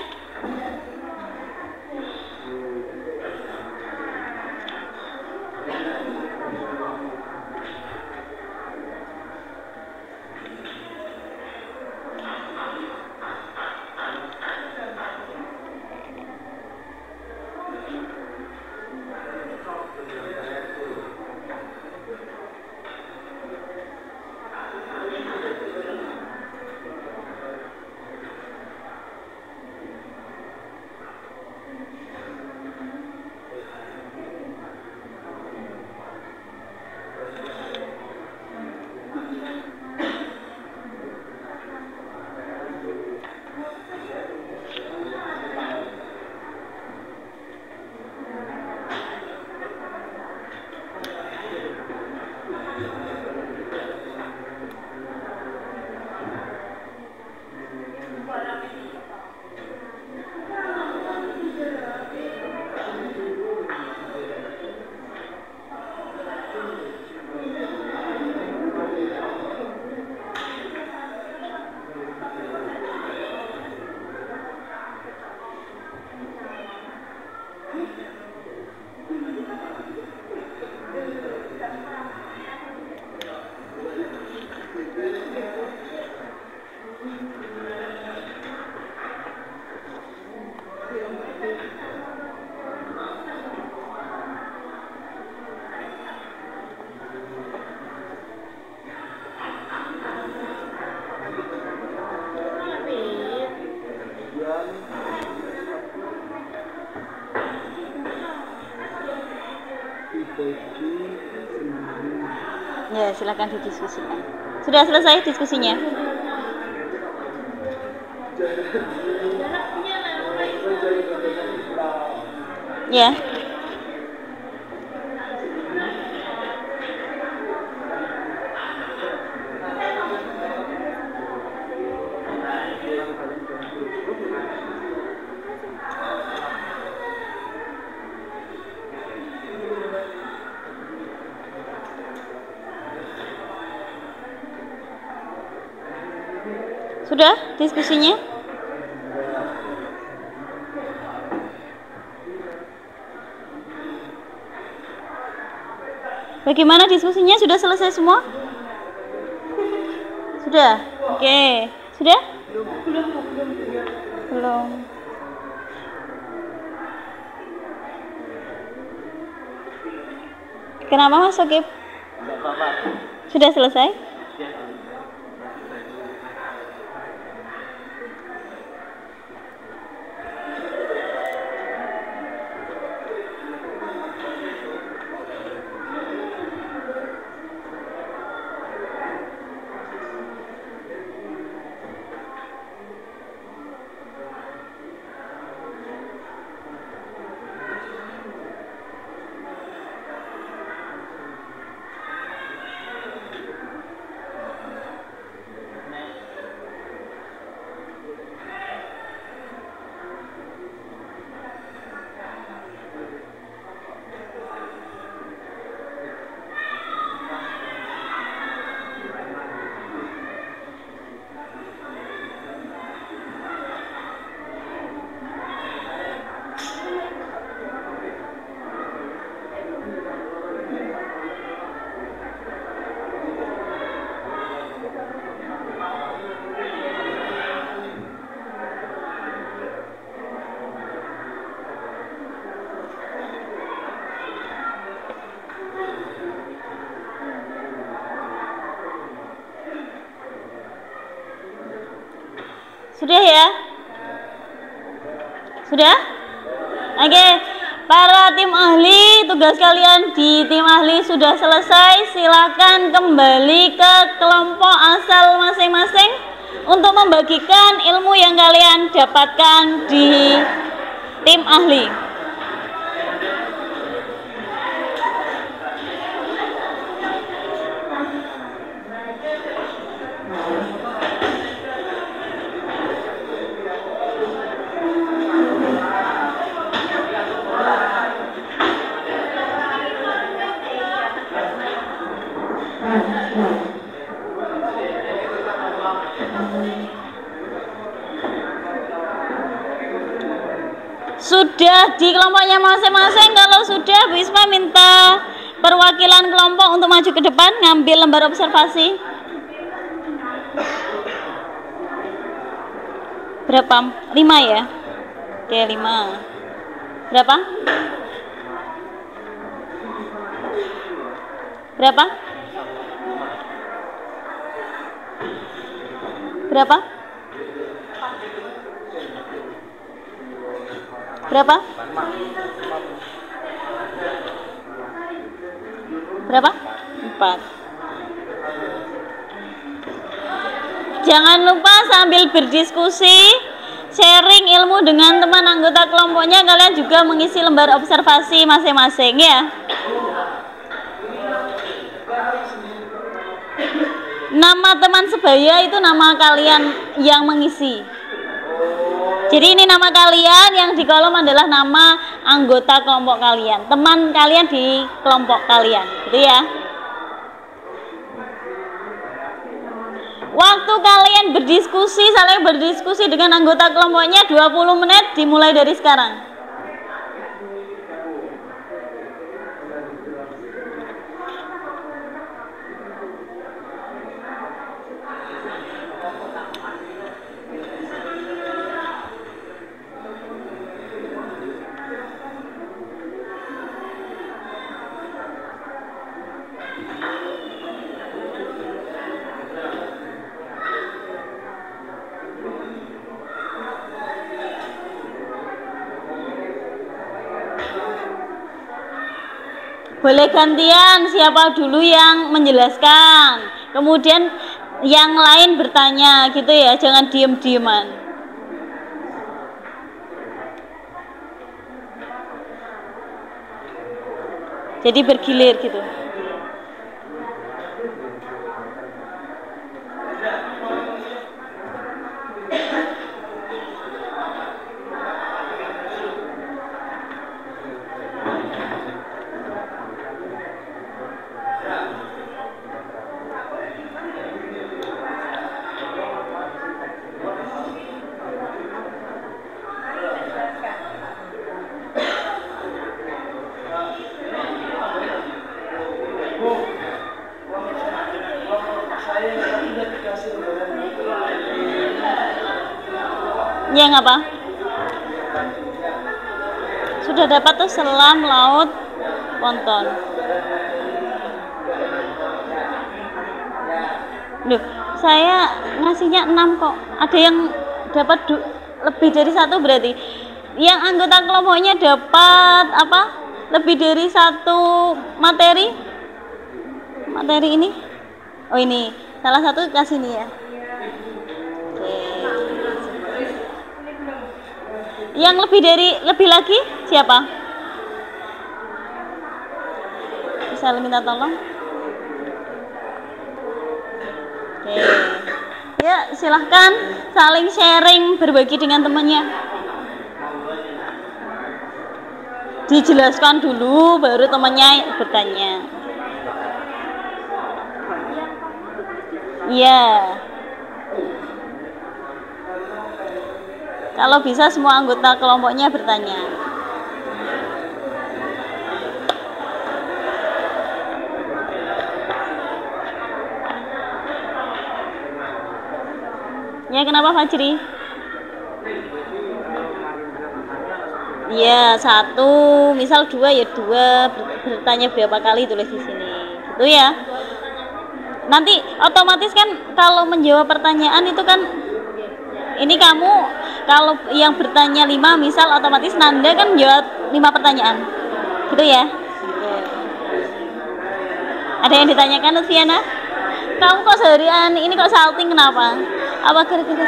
Ya, silakan didiskusikan. Sudah selesai diskusinya? Ya. Sudah diskusinya? Bagaimana diskusinya? Sudah selesai semua? Sudah? Oke. Sudah? Belum. Kenapa Mas Sokip? Sudah selesai? Sudah ya? Sudah? Oke. Para tim ahli, tugas kalian di tim ahli sudah selesai. Silakan kembali ke kelompok asal masing-masing untuk membagikan ilmu yang kalian dapatkan di tim ahli. Sudah di kelompoknya masing-masing. Kalau sudah, Bu Isma minta perwakilan kelompok untuk maju ke depan ngambil lembar observasi. Berapa? 5 ya? Oke, 5. Berapa? Berapa? Berapa? Berapa? Berapa? 4. Jangan lupa sambil berdiskusi, sharing ilmu dengan teman anggota kelompoknya, kalian juga mengisi lembar observasi masing-masing ya. Nama teman sebaya itu nama kalian yang mengisi. Jadi ini nama kalian, yang di kolom adalah nama anggota kelompok kalian, teman kalian di kelompok kalian, gitu ya. Waktu kalian berdiskusi, saling berdiskusi dengan anggota kelompoknya 20 menit dimulai dari sekarang. Boleh gantian, siapa dulu yang menjelaskan, kemudian yang lain bertanya gitu ya, jangan diem-dieman. Jadi bergilir gitu. Yang apa? Sudah dapat tuh selam, laut, ponton. Loh, saya ngasihnya 6 kok. Ada yang dapat lebih dari 1 berarti. Yang anggota kelompoknya dapat apa? Lebih dari 1 materi? Materi ini? Oh ini, salah satu kasih nih ya. Yang lebih lagi siapa? Bisa minta tolong? Oke. Ya, silahkan saling sharing, berbagi dengan temannya. Dijelaskan dulu, baru temannya bertanya. Iya. Kalau bisa semua anggota kelompoknya bertanya. Ya, kenapa Fajri? Ya, 1, misal 2 ya 2, bertanya berapa kali tulis di sini. Gitu ya. Nanti otomatis kan kalau menjawab pertanyaan itu kan Ini kamu kalau yang bertanya 5 misal otomatis Nanda kan jawab 5 pertanyaan. Gitu ya. Ada yang ditanyakan Lutfiana? Kamu kok seharian ini kok salting kenapa? Apa kira-kira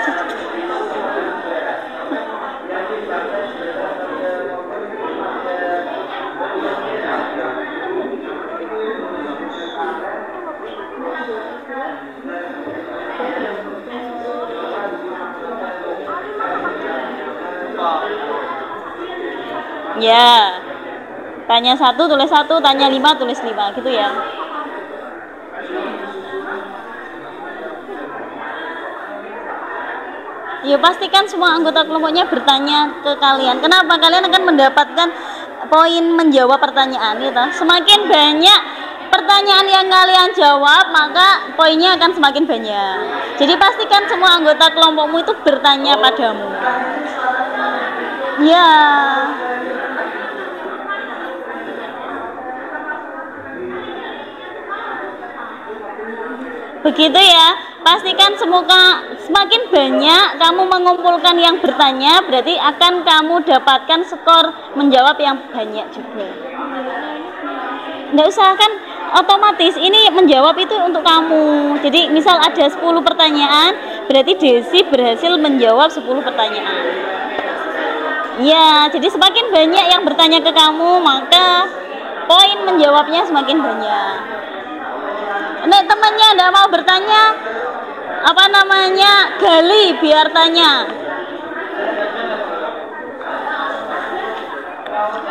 ya, tanya 1 tulis 1, tanya 5 tulis 5 gitu ya. Ya pastikan semua anggota kelompoknya bertanya ke kalian. Kenapa? Kalian akan mendapatkan poin menjawab pertanyaan gitu. Semakin banyak pertanyaan yang kalian jawab, maka poinnya akan semakin banyak. Jadi pastikan semua anggota kelompokmu itu bertanya padamu. Ya. Begitu ya, pastikan semakin banyak kamu mengumpulkan yang bertanya, berarti akan kamu dapatkan skor menjawab yang banyak juga. Nggak usah kan, otomatis ini menjawab itu untuk kamu. Jadi misal ada 10 pertanyaan, berarti Desi berhasil menjawab 10 pertanyaan. Ya, jadi semakin banyak yang bertanya ke kamu, maka poin menjawabnya semakin banyak. Nek temannya enggak mau bertanya, apa namanya, gali biar tanya,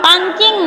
pancing.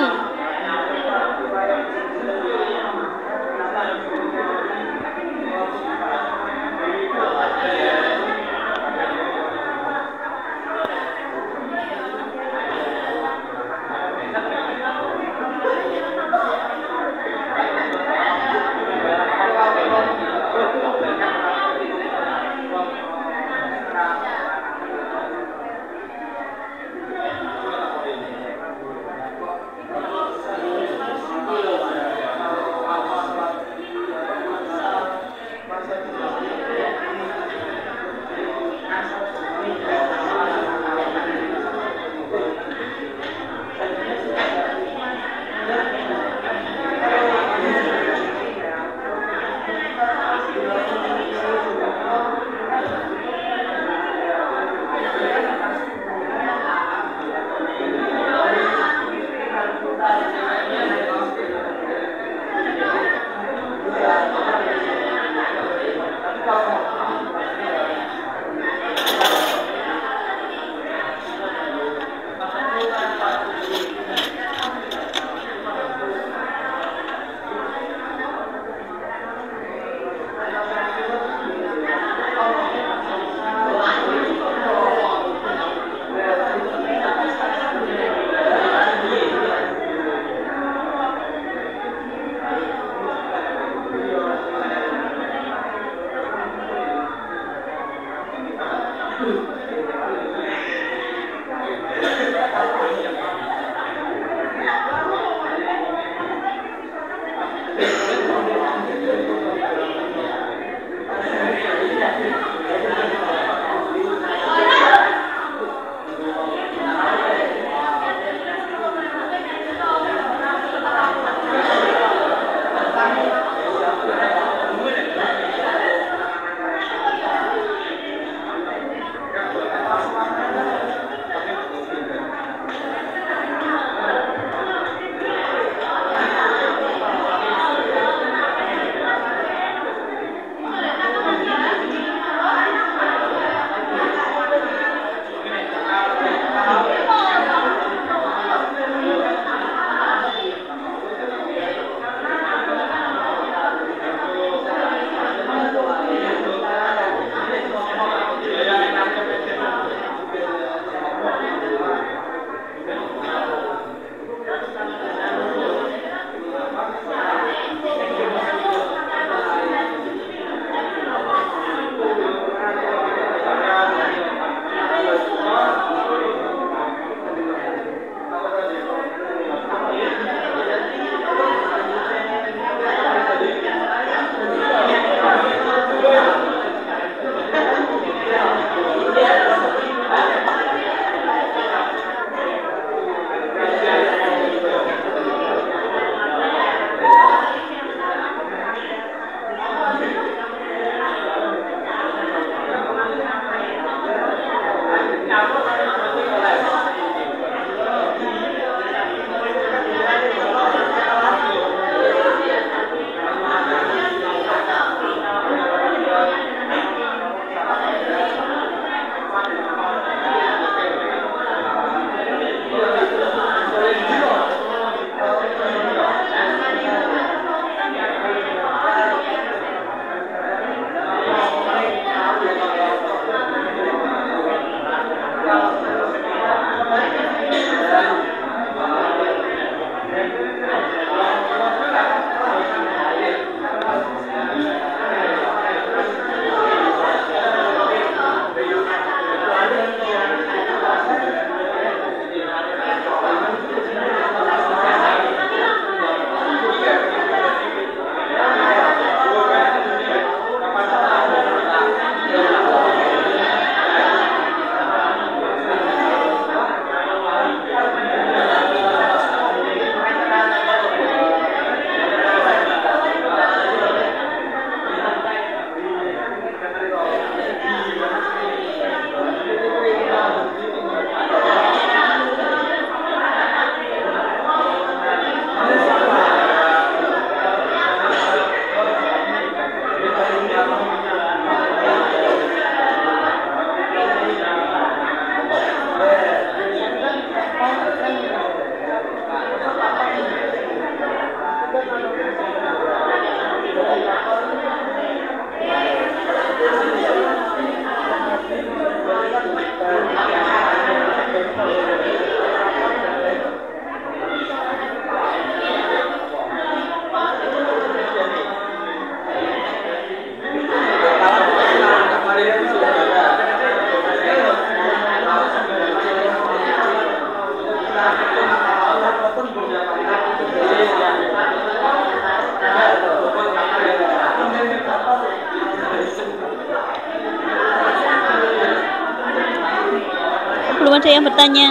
yang bertanya?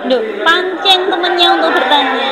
Duh, pancing temennya untuk bertanya.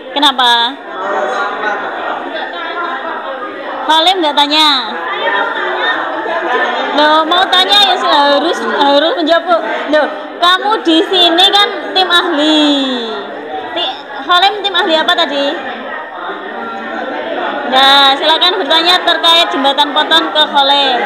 Kenapa? Salim nggak tanya? Loh, mau tanya ya harus menjawab. Loh, kamu di sini kan tim ahli. Salim tim ahli apa tadi? Nah, silakan bertanya terkait jembatan Poton ke Kholem.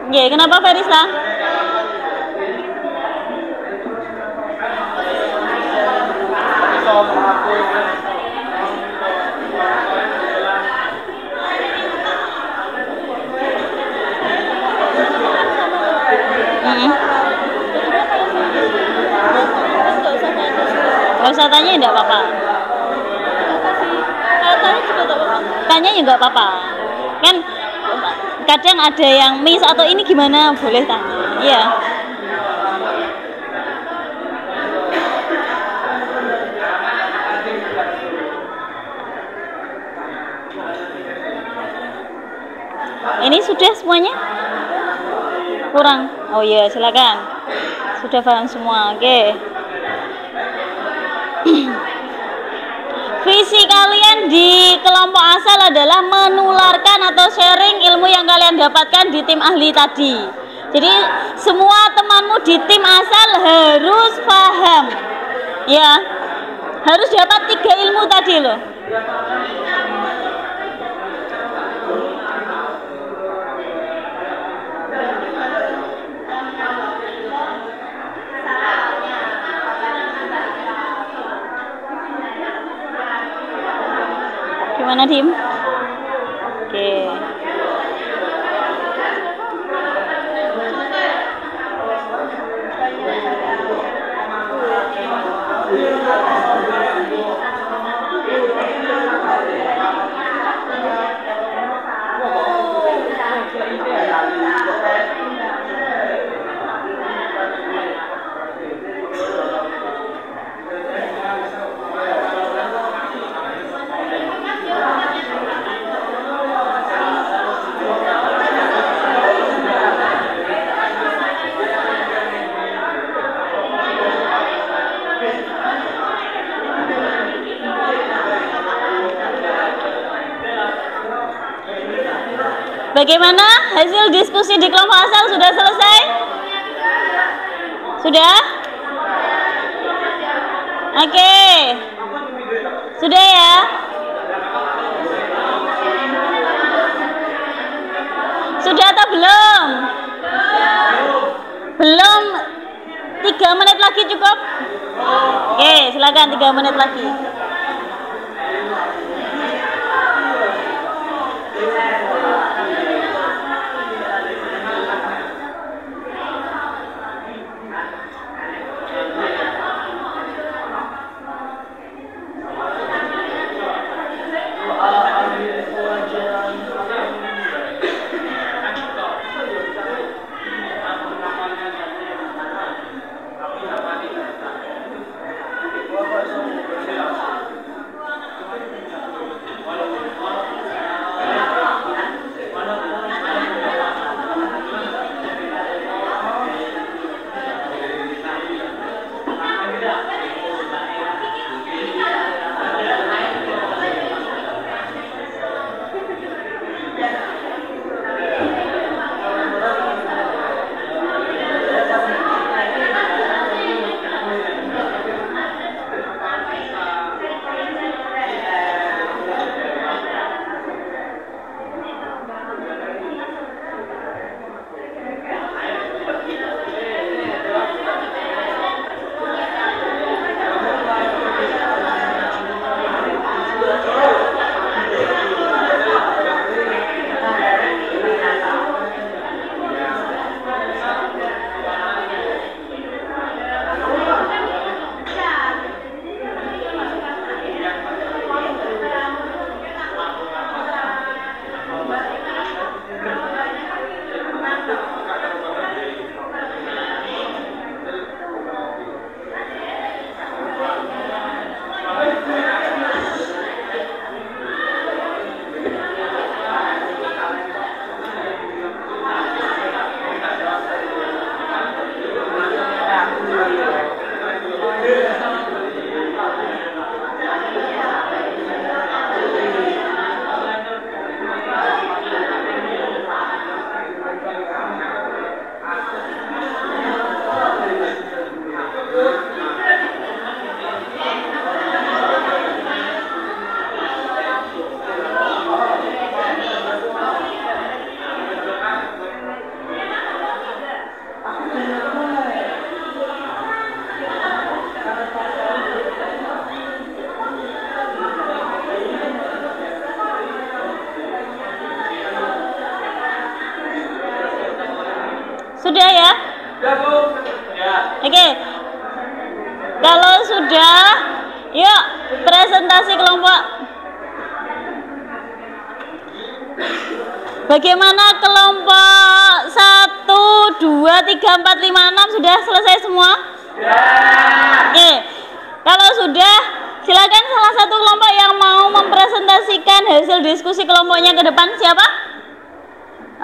Ya, kenapa Ferisa? Gak usah tanya, enggak apa-apa. Tanya juga apa-apa. Kan kadang ada yang miss atau ini gimana, boleh tanya. Iya. Ini sudah semuanya? Kurang? Oh iya, silakan. Sudah paham semua, oke. Visi kalian di kelompok asal adalah menularkan atau sharing ilmu yang kalian dapatkan di tim ahli tadi. Jadi semua temanmu di tim asal harus paham, ya, harus dapat 3 ilmu tadi loh. Gimana, Dim? Oke. Bagaimana hasil diskusi di kelompok asal, sudah selesai? Sudah? Oke. Sudah ya? Sudah atau belum? Belum. 3 menit lagi cukup? Oke, silakan 3 menit lagi. Oke. Kalau sudah, yuk presentasi kelompok. Bagaimana kelompok 1, 2, 3, 4, 5, 6 sudah selesai semua? Oke. Kalau sudah, silakan salah satu kelompok yang mau mempresentasikan hasil diskusi kelompoknya ke depan. Siapa?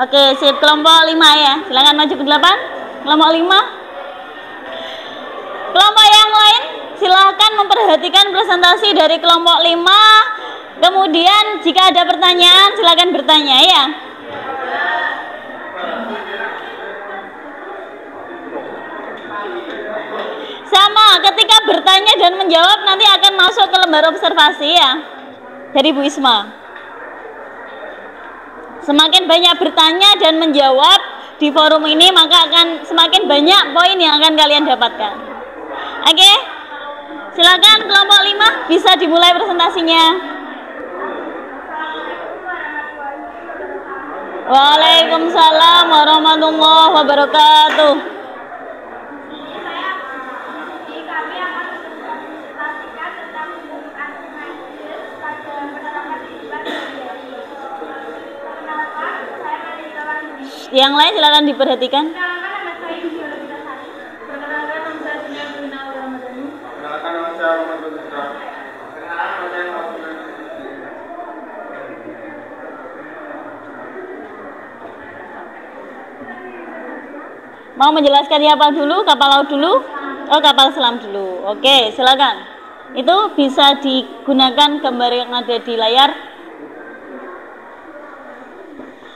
Oke, sip, kelompok 5 ya. Silakan maju ke depan. Kelompok 5. Kelompok yang lain silakan memperhatikan presentasi dari kelompok 5. Kemudian jika ada pertanyaan silakan bertanya ya. Sama, ketika bertanya dan menjawab nanti akan masuk ke lembar observasi ya, dari Bu Isma. Semakin banyak bertanya dan menjawab di forum ini, maka akan semakin banyak poin yang akan kalian dapatkan. Oke, silakan kelompok 5 bisa dimulai presentasinya. Waalaikumsalam warahmatullahi wabarakatuh. Yang lain silakan diperhatikan. Mau menjelaskan apa dulu? Kapal laut dulu? Oh, kapal selam dulu. Oke, silakan. Itu bisa digunakan gambar yang ada di layar.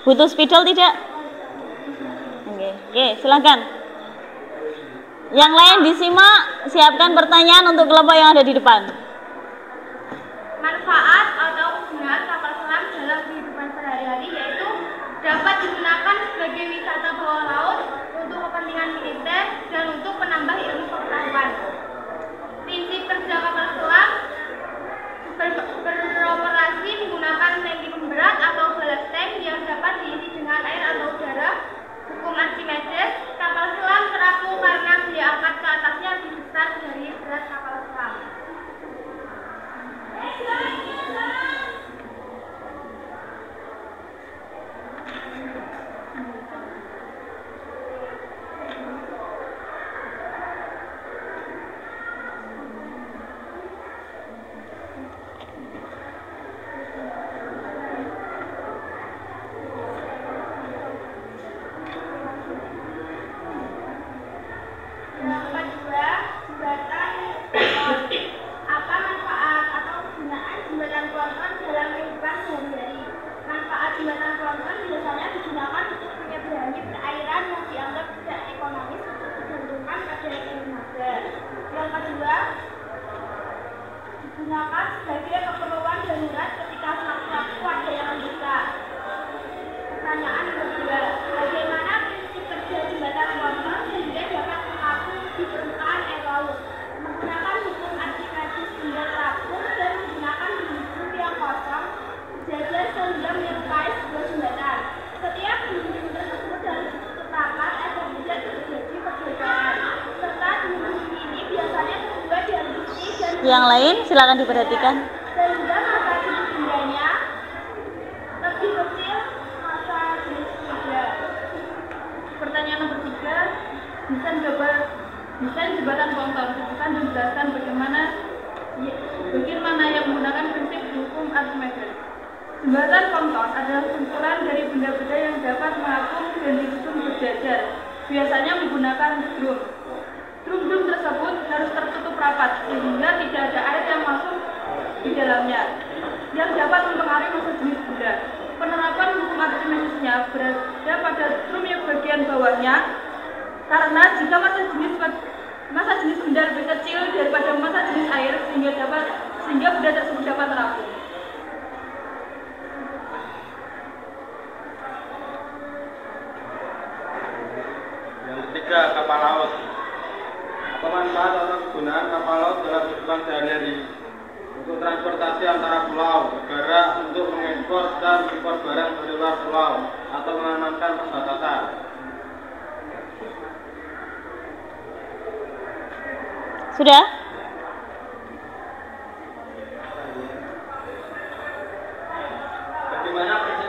Butuh spidol tidak? Oke, silakan. Yang lain disimak, siapkan pertanyaan untuk kelompok yang ada di depan. Manfaat atau kegunaan kapal selam dalam kehidupan sehari-hari yaitu dapat digunakan sebagai wisata bawah laut untuk kepentingan militer dan untuk penambah ilmu pengetahuan. Prinsip kerja kapal selam beroperasi menggunakan tangki pemberat atau ballast tank yang dapat diisi dengan air atau udara. Hukum Archimedes, kapal selam terapung karena daya angkat ke atasnya lebih besar dari berat kapal selam. Digunakan sebagai keperluan darurat ketika sewaktu-waktu ada yang mendesak. Pertanyaan kedua, bagaimana prinsip kerja jembatan Gorgon sehingga dapat mengapung di permukaan air laut? Menggunakan hukum Archimedes hingga terapung dan menggunakan dinding yang kosong sejajar sehingga menyerupai sebuah jembatan. Setiap dinding tersebut harus rapat agar tidak terjadi pergeseran. Serta dinding ini biasanya terbuat dari besi dan Yang lain silakan diperhatikan. sehingga masa jenis bendanya lebih kecil masa jenis benda. Pertanyaan nomor 3, desain jembatan Gorgon. Silakan dijelaskan bagaimana yang menggunakan prinsip hukum Archimedes. Jembatan Gorgon adalah kumpulan dari benda-benda yang dapat mengapung dan disusun berjajar, biasanya menggunakan drum. Drum-drum tersebut harus tertutup rapat sehingga tidak ada air yang masuk di dalamnya yang dapat mempengaruhi massa jenis benda. Penerapan hukum Archimedesnya berada pada drum yang bagian bawahnya karena jika massa jenis benda lebih kecil daripada massa jenis air sehingga benda tersebut dapat terapung. Yang ketiga, kapal laut. Apa manfaat atau kegunaan kapal laut dalam kehidupan sehari-hari? Untuk transportasi antara pulau, negara, untuk mengekspor dan impor barang dari luar pulau, atau mengamankan perbatasan. Sudah? Bagaimana kerja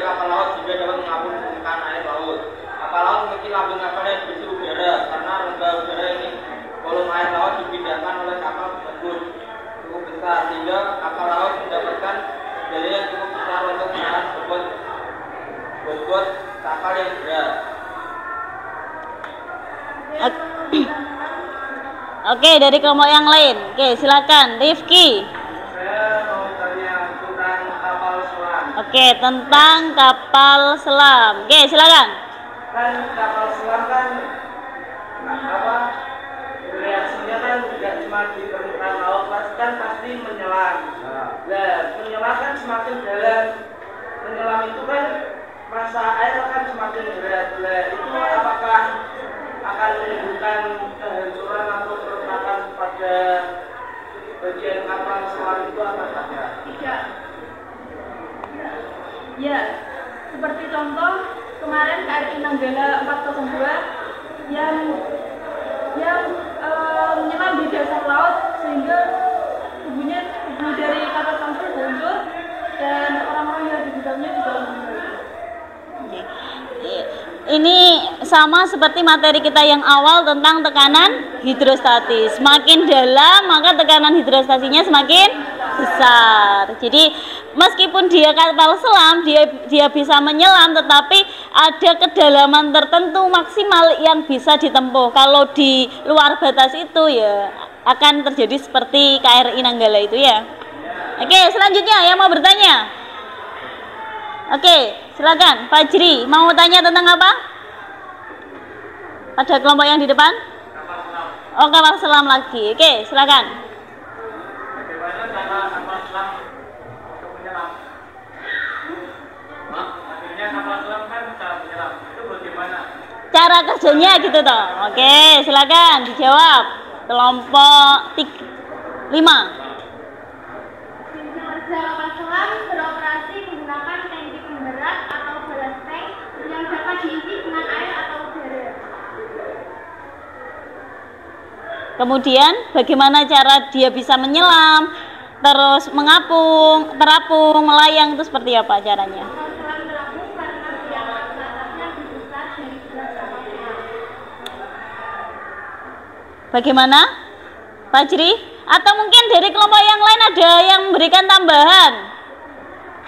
kapal laut sehingga dapat mengapung permukaan air laut? Kapal laut memiliki lambung kapal yang berisi udara karena rongga udara ini volume air laut dipindahkan oleh kapal tersebut cukup besar sehingga kapal laut mendapatkan daya yang cukup besar untuk menahan bobot kapal yang berat. Oke, dari kelompok yang lain. Oke, silakan Rifki. Saya mau tanya tentang kapal selam. Oke, tentang kapal selam. Oke, silakan. Kan kapal selam kan reaksinya kan tidak cuma di permukaan laut, kan pasti menyelam. Nah, menyelam kan semakin dalam, menyelam itu kan masa air akan semakin berat. Nah, itu apakah akan menimbulkan kehancuran atau kerusakan pada bagian kapal selam itu apa saja? Tidak. Ya, seperti contoh kemarin KRI Nanggala 402 yang menyelam di dasar laut sehingga tubuh dari kapal tersebut hancur dan orang-orang yang di dalamnya juga meninggal. Ini sama seperti materi kita yang awal tentang tekanan hidrostatis. Semakin dalam maka tekanan hidrostasinya semakin besar. Jadi meskipun dia kapal selam, dia bisa menyelam, tetapi ada kedalaman tertentu maksimal yang bisa ditempuh. Kalau di luar batas itu ya akan terjadi seperti KRI Nanggala itu ya. Oke, selanjutnya yang mau bertanya. Oke, silakan Fajri, mau tanya tentang apa? Pada kelompok yang di depan? Kapal selam. Oh, kapal selam lagi. Oke, silakan. Bagaimana cara kapal selam untuk menyelam? Akhirnya kapal selam kan cara menyelam. Itu bagaimana? Cara kerjanya gitu toh. Oke, silakan dijawab. Kelompok 5. Kerja kapal selam beroperasi menggunakan tangki pemberat atau ballast tank yang dapat diisi dengan air atau udara. Kemudian bagaimana cara dia bisa menyelam, terus mengapung, terapung, melayang itu seperti apa caranya? Kapal selam terapung karena biaya batasnya lebih besar dari berat kapal selam. Bagaimana, Fajri? Atau mungkin dari kelompok yang lain ada yang memberikan tambahan?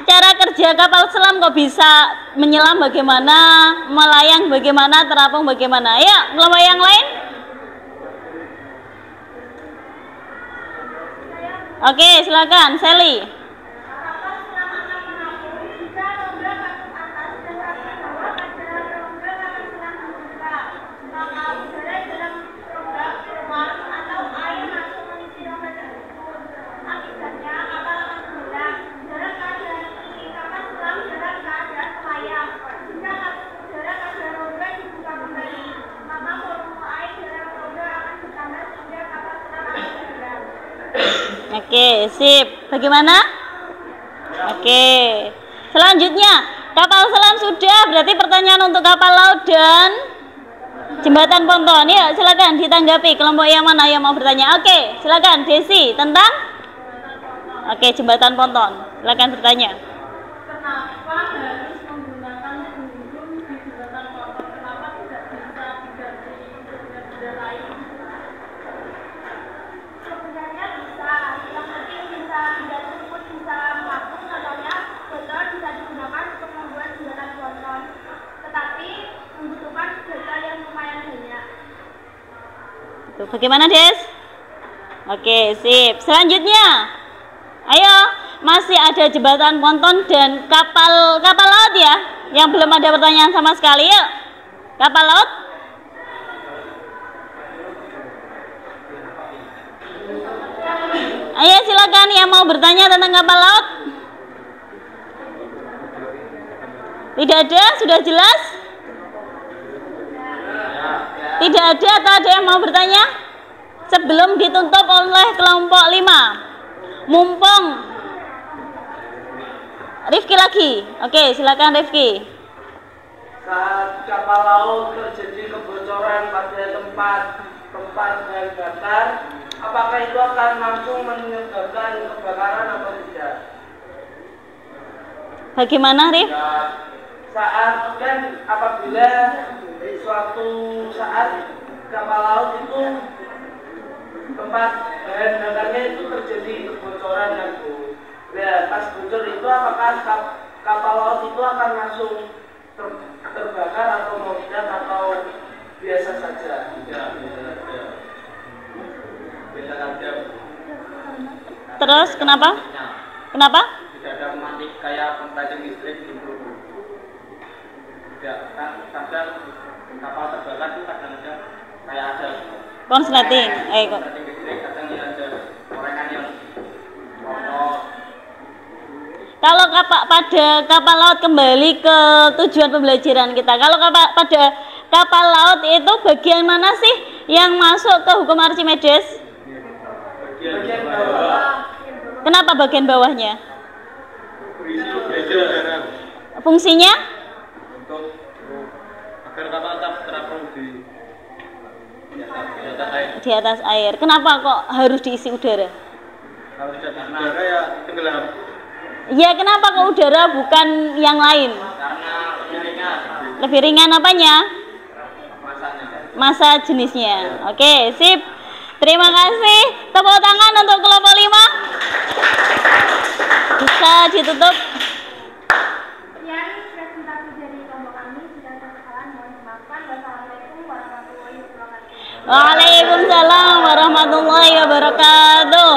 Cara kerja kapal selam kok bisa menyelam bagaimana, melayang bagaimana, terapung bagaimana? Ya, kelompok yang lain? Oke, silakan, Sally. Kapal selam akan mengapung jika rongga kaki atas dan kaki bawah adalah rongga kapal selam terbuka. Maka udara dalam rongga keluar atau air masuk mengisi rongga tersebut. Akibatnya kapal akan tenggelam dalam keadaan tinggi kapal selam dalam keadaan melayang. Jika udara pada rongga dibuka kembali, maka volume air dalam rongga akan bertambah sehingga kapal selam akan tenggelam. Oke, sip. Bagaimana? Oke. Selanjutnya, kapal selam sudah, berarti pertanyaan untuk kapal laut dan jembatan ponton. Ya, silakan ditanggapi kelompok yang mana yang mau bertanya. Oke, silakan Desi tentang jembatan ponton. Silakan bertanya. Kenapa harus menggunakan burung di jembatan ponton? Kenapa tidak bisa diganti benda lain? Sebenarnya bisa, yang penting bisa tidak tersebut bisa mengapung, contohnya botol bisa digunakan untuk membuat jembatan ponton, tetapi membutuhkan data yang lumayan banyak. Tuh, bagaimana, Des? Oke, sip. Selanjutnya, ayo, masih ada jembatan ponton dan kapal laut ya, yang belum ada pertanyaan sama sekali. Yuk, kapal laut. Ayo silakan yang mau bertanya tentang kapal laut. Tidak ada, sudah jelas? Tidak ada atau ada yang mau bertanya? Sebelum ditutup oleh kelompok 5. Mumpung Rifki lagi. Oke, silakan Rifki. Saat kapal laut terjadi kebocoran pada tempat tempat bahan bakar, apakah itu akan langsung menyebabkan kebakaran atau tidak? Bagaimana, Rif? Ya, saat kan apabila di suatu saat kapal laut itu tempat bahan bakarnya itu terjadi kebocoran kan Bu. Ya, pas bocor itu apakah kapal laut itu akan langsung terbakar atau meledak atau biasa saja? Biasa saja. Terus kenapa? Kenapa? Tidak ada mati kayak pembajak listrik gitu. Tidak, kan kadang kapal terbakar itu kadang-kadang kayak ada Konsleting. pembajak listrik, kadang ada gorengan yang kotor. Kalau pada kapal laut, kembali ke tujuan pembelajaran kita. Kalau pada kapal laut itu bagian mana sih yang masuk ke hukum Archimedes? Bagian bawah. Kenapa bagian bawahnya? Berisi udara. Fungsinya? Untuk agar kapal tetap terapung di atas air. Di atas air. Kenapa kok harus diisi udara? Kalau tidak di udara ya tenggelam. Ya, kenapa kok udara bukan yang lain? Karena lebih ringan Lebih ringan apanya? masanya. Masa jenisnya. Oke, sip. Terima kasih. Tepuk tangan untuk kelompok 5. Bisa ditutup. Sekian presentasi dari kelompok kami. Jika ada kesalahan mohon dimaafkan. Wassalamualaikum warahmatullahi wabarakatuh. Waalaikumsalam warahmatullahi wabarakatuh.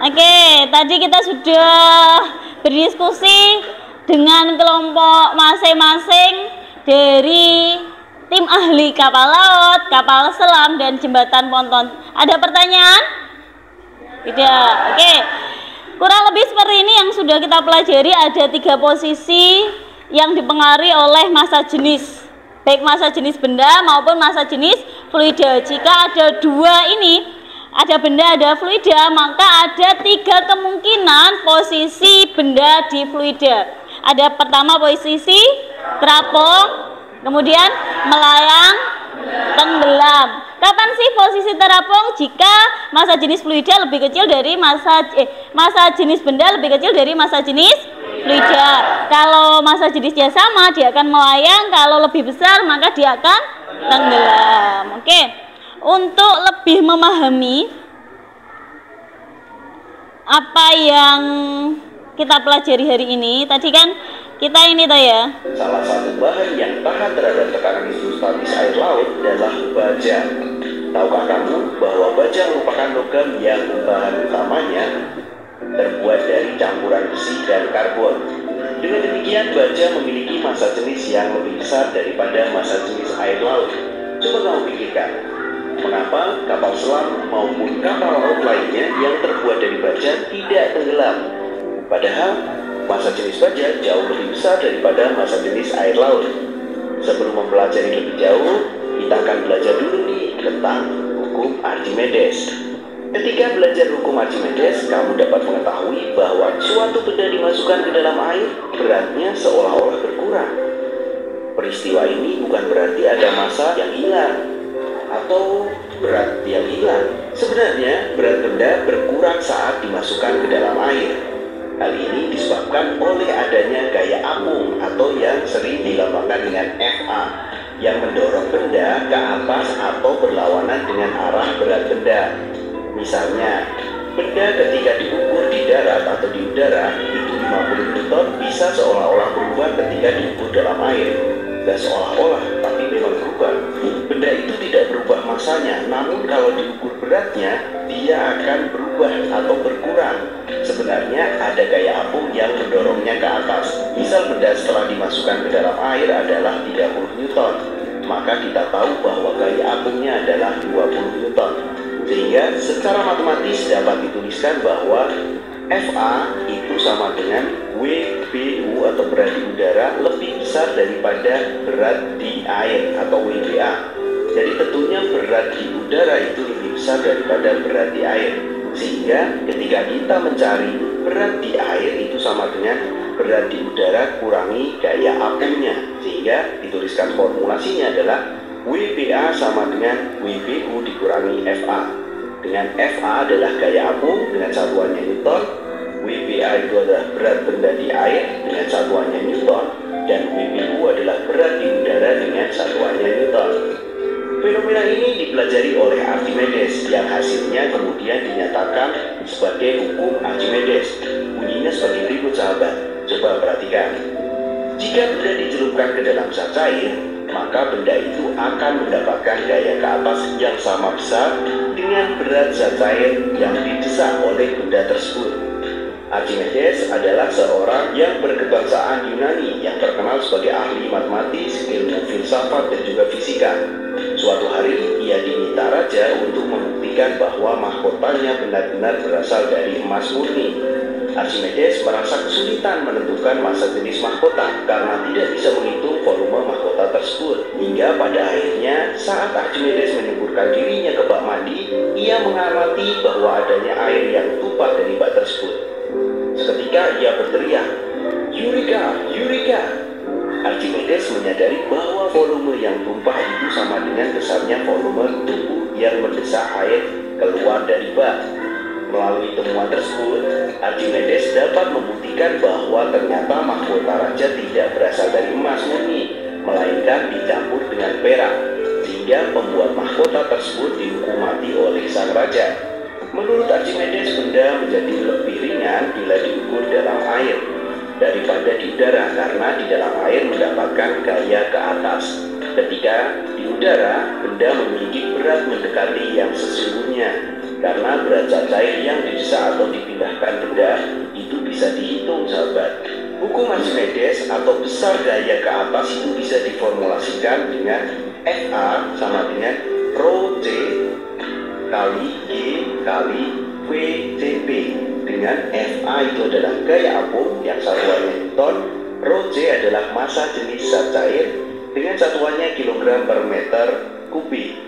Oke, tadi kita sudah berdiskusi dengan kelompok masing-masing dari tim ahli kapal laut, kapal selam, dan jembatan ponton. Ada pertanyaan? Tidak. Oke, kurang lebih seperti ini yang sudah kita pelajari. Ada 3 posisi yang dipengaruhi oleh massa jenis, baik massa jenis benda maupun massa jenis fluida. Jika ada 2 ini, ada benda, ada fluida, maka ada 3 kemungkinan posisi benda di fluida. Ada pertama posisi terapung, kemudian melayang, tenggelam. Kapan sih posisi terapung? Jika massa jenis fluida lebih kecil dari massa jenis benda lebih kecil dari massa jenis fluida. Kalau massa jenisnya sama, dia akan melayang. Kalau lebih besar, maka dia akan tenggelam. Oke. Untuk lebih memahami apa yang kita pelajari hari ini, tadi kan kita ini tuh ya. Salah satu bahan yang tahan terhadap tekanan hidrostatis air laut adalah baja. Tahukah kamu bahwa baja merupakan logam yang bahan utamanya terbuat dari campuran besi dan karbon. Dengan demikian, baja memiliki massa jenis yang lebih besar daripada massa jenis air laut. Coba kamu pikirkan, mengapa kapal selam maupun kapal laut lainnya yang terbuat dari baja tidak tenggelam? Padahal massa jenis baja jauh lebih besar daripada massa jenis air laut. Sebelum mempelajari lebih jauh, kita akan belajar dulu nih tentang hukum Archimedes. Ketika belajar hukum Archimedes, kamu dapat mengetahui bahwa suatu benda dimasukkan ke dalam air, beratnya seolah-olah berkurang. Peristiwa ini bukan berarti ada massa yang hilang atau berat yang hilang. Sebenarnya berat benda berkurang saat dimasukkan ke dalam air. Hal ini disebabkan oleh adanya gaya apung atau yang sering dilambangkan dengan FA, yang mendorong benda ke atas atau berlawanan dengan arah berat benda. Misalnya, benda ketika diukur di darat atau di udara itu 50 Newton bisa seolah-olah berubah ketika diukur dalam air. Gak seolah-olah, tapi memang berubah. Benda itu tidak berubah massanya, namun kalau diukur beratnya, dia akan berubah atau berkurang. Sebenarnya ada gaya apung yang mendorongnya ke atas. Misal benda setelah dimasukkan ke dalam air adalah 30 Newton, maka kita tahu bahwa gaya apungnya adalah 20 Newton. Sehingga secara matematis dapat dituliskan bahwa FA itu sama dengan WBU atau berat di udara lebih besar daripada berat di air atau WBA. Jadi tentunya berat di udara itu lebih besar daripada berat di air. Sehingga ketika kita mencari berat di air itu sama dengan berat di udara kurangi gaya apungnya. Sehingga dituliskan formulasinya adalah WBA sama dengan WBU dikurangi FA, dengan FA adalah gaya apung dengan satuannya Newton, WBA itu adalah berat benda di air dengan satuannya Newton, dan WBU adalah berat di udara dengan satuannya Newton. Fenomena ini dipelajari oleh Archimedes yang hasilnya kemudian dinyatakan sebagai hukum Archimedes. Bunyinya sebagai berikut, sahabat. Coba perhatikan. Jika benda dicelupkan ke dalam zat cair, maka benda itu akan mendapatkan gaya ke atas yang sama besar dengan berat zat cair yang didesak oleh benda tersebut. Archimedes adalah seorang yang berkebangsaan Yunani yang terkenal sebagai ahli matematis, ilmu filsafat, dan juga fisika. Suatu hari ia diminta raja untuk membuktikan bahwa mahkotanya benar-benar berasal dari emas murni. Archimedes merasa kesulitan menentukan masa jenis mahkota karena tidak bisa menghitung volume mahkota tersebut. Hingga pada akhirnya saat Archimedes menyemburkan dirinya ke bak mandi, ia mengamati bahwa adanya air yang tumpah dari bak tersebut. Seketika ia berteriak, "Eureka! Eureka!" Archimedes menyadari bahwa volume yang tumpah itu sama dengan besarnya volume tubuh yang mendesak air keluar dari bak. Melalui temuan tersebut, Archimedes dapat membuktikan bahwa ternyata mahkota raja tidak berasal dari emas murni, melainkan dicampur dengan perak, sehingga pembuat mahkota tersebut dihukum mati oleh sang raja. Menurut Archimedes, benda menjadi lebih ringan bila diukur dalam air daripada di udara, karena di dalam air mendapatkan gaya ke atas. Ketika di udara, benda memiliki berat mendekati yang sesungguhnya, karena berat zat cair yang didesak atau dipindahkan benda itu bisa dihitung, sahabat. Hukum Archimedes atau besar gaya ke atas itu bisa diformulasikan dengan FA sama dengan Rho C kali G kali VCP, dengan FA itu adalah gaya apung yang satuannya Newton, Rho C adalah massa jenis zat cair dengan satuannya kilogram per meter kubik,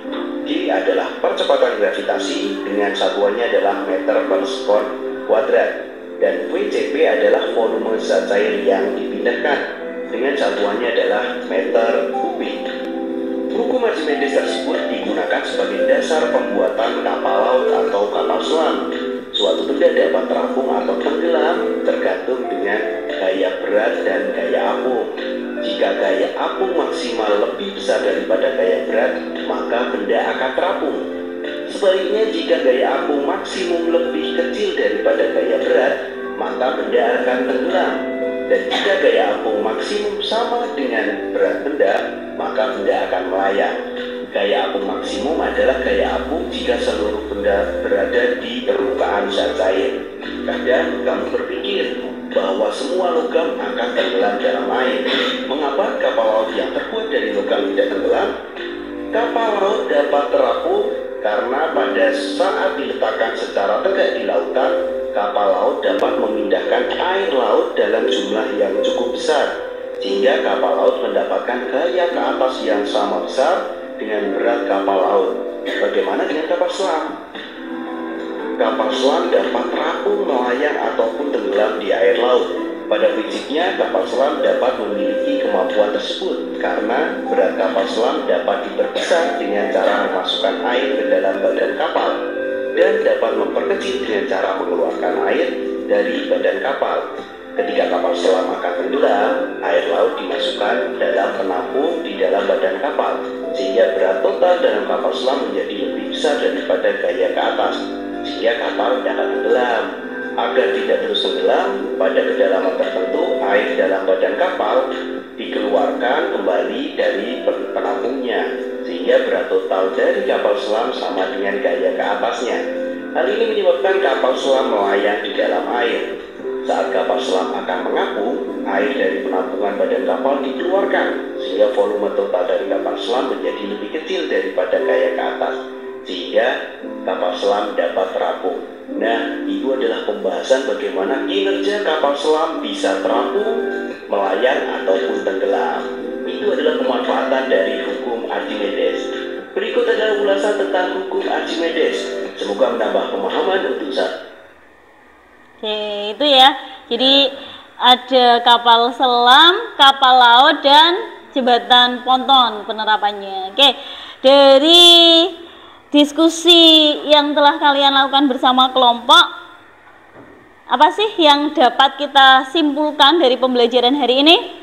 G adalah percepatan gravitasi dengan satuannya adalah meter per sekon kuadrat, dan VCP adalah volume zat cair yang dipindahkan dengan satuannya adalah meter kubik. Hukum Archimedes tersebut digunakan sebagai dasar pembuatan kapal laut atau kapal selam. Suatu benda dapat terapung atau tenggelam tergantung dengan gaya berat dan gaya apung. Jika gaya apung maksimal lebih besar daripada gaya berat, maka benda akan terapung. Sebaliknya, jika gaya apung maksimum lebih kecil daripada gaya berat, maka benda akan tenggelam. Dan jika gaya apung maksimum sama dengan berat benda, maka benda akan melayang. Gaya apung maksimum adalah gaya apung jika seluruh benda berada di permukaan zat cair. Kadang kamu berpikir bahwa semua logam akan tenggelam dalam air. Mengapa kapal laut yang terbuat dari logam tidak tenggelam? Kapal laut dapat terapung karena pada saat diletakkan secara tegak di lautan, kapal laut dapat memindahkan air laut dalam jumlah yang cukup besar, sehingga kapal laut mendapatkan gaya ke atas yang sama besar dengan berat kapal laut. Bagaimana dengan kapal selam? Kapal selam dapat terapung, melayang, ataupun tenggelam di air laut. Pada prinsipnya, kapal selam dapat memiliki kemampuan tersebut karena berat kapal selam dapat diperbesar dengan cara memasukkan air ke dalam badan kapal dan dapat memperkecil dengan cara mengeluarkan air dari badan kapal. Ketika kapal selam akan tenggelam, air laut dimasukkan dalam penampung di dalam badan kapal, sehingga berat total dalam kapal selam menjadi lebih besar daripada gaya ke atas, sehingga kapal dapat tenggelam. Agar tidak terus tenggelam, pada kedalaman tertentu air dalam badan kapal dikeluarkan kembali dari penampungnya, sehingga berat total dari kapal selam sama dengan gaya ke atasnya. Hal ini menyebabkan kapal selam melayang di dalam air. Saat kapal selam akan mengapung, air dari penampungan badan kapal dikeluarkan, sehingga volume total dari kapal selam menjadi lebih kecil daripada gaya ke atas, sehingga kapal selam dapat terapung. Nah, itu adalah pembahasan bagaimana kinerja kapal selam bisa terapung, melayang, ataupun tenggelam. Itu adalah pemanfaatan dari hukum Archimedes. Berikut adalah ulasan tentang hukum Archimedes. Semoga menambah pemahaman untuk saat. Oke, itu ya. Jadi ada kapal selam, kapal laut, dan jembatan ponton penerapannya. Oke, dari diskusi yang telah kalian lakukan bersama kelompok, apa sih yang dapat kita simpulkan dari pembelajaran hari ini?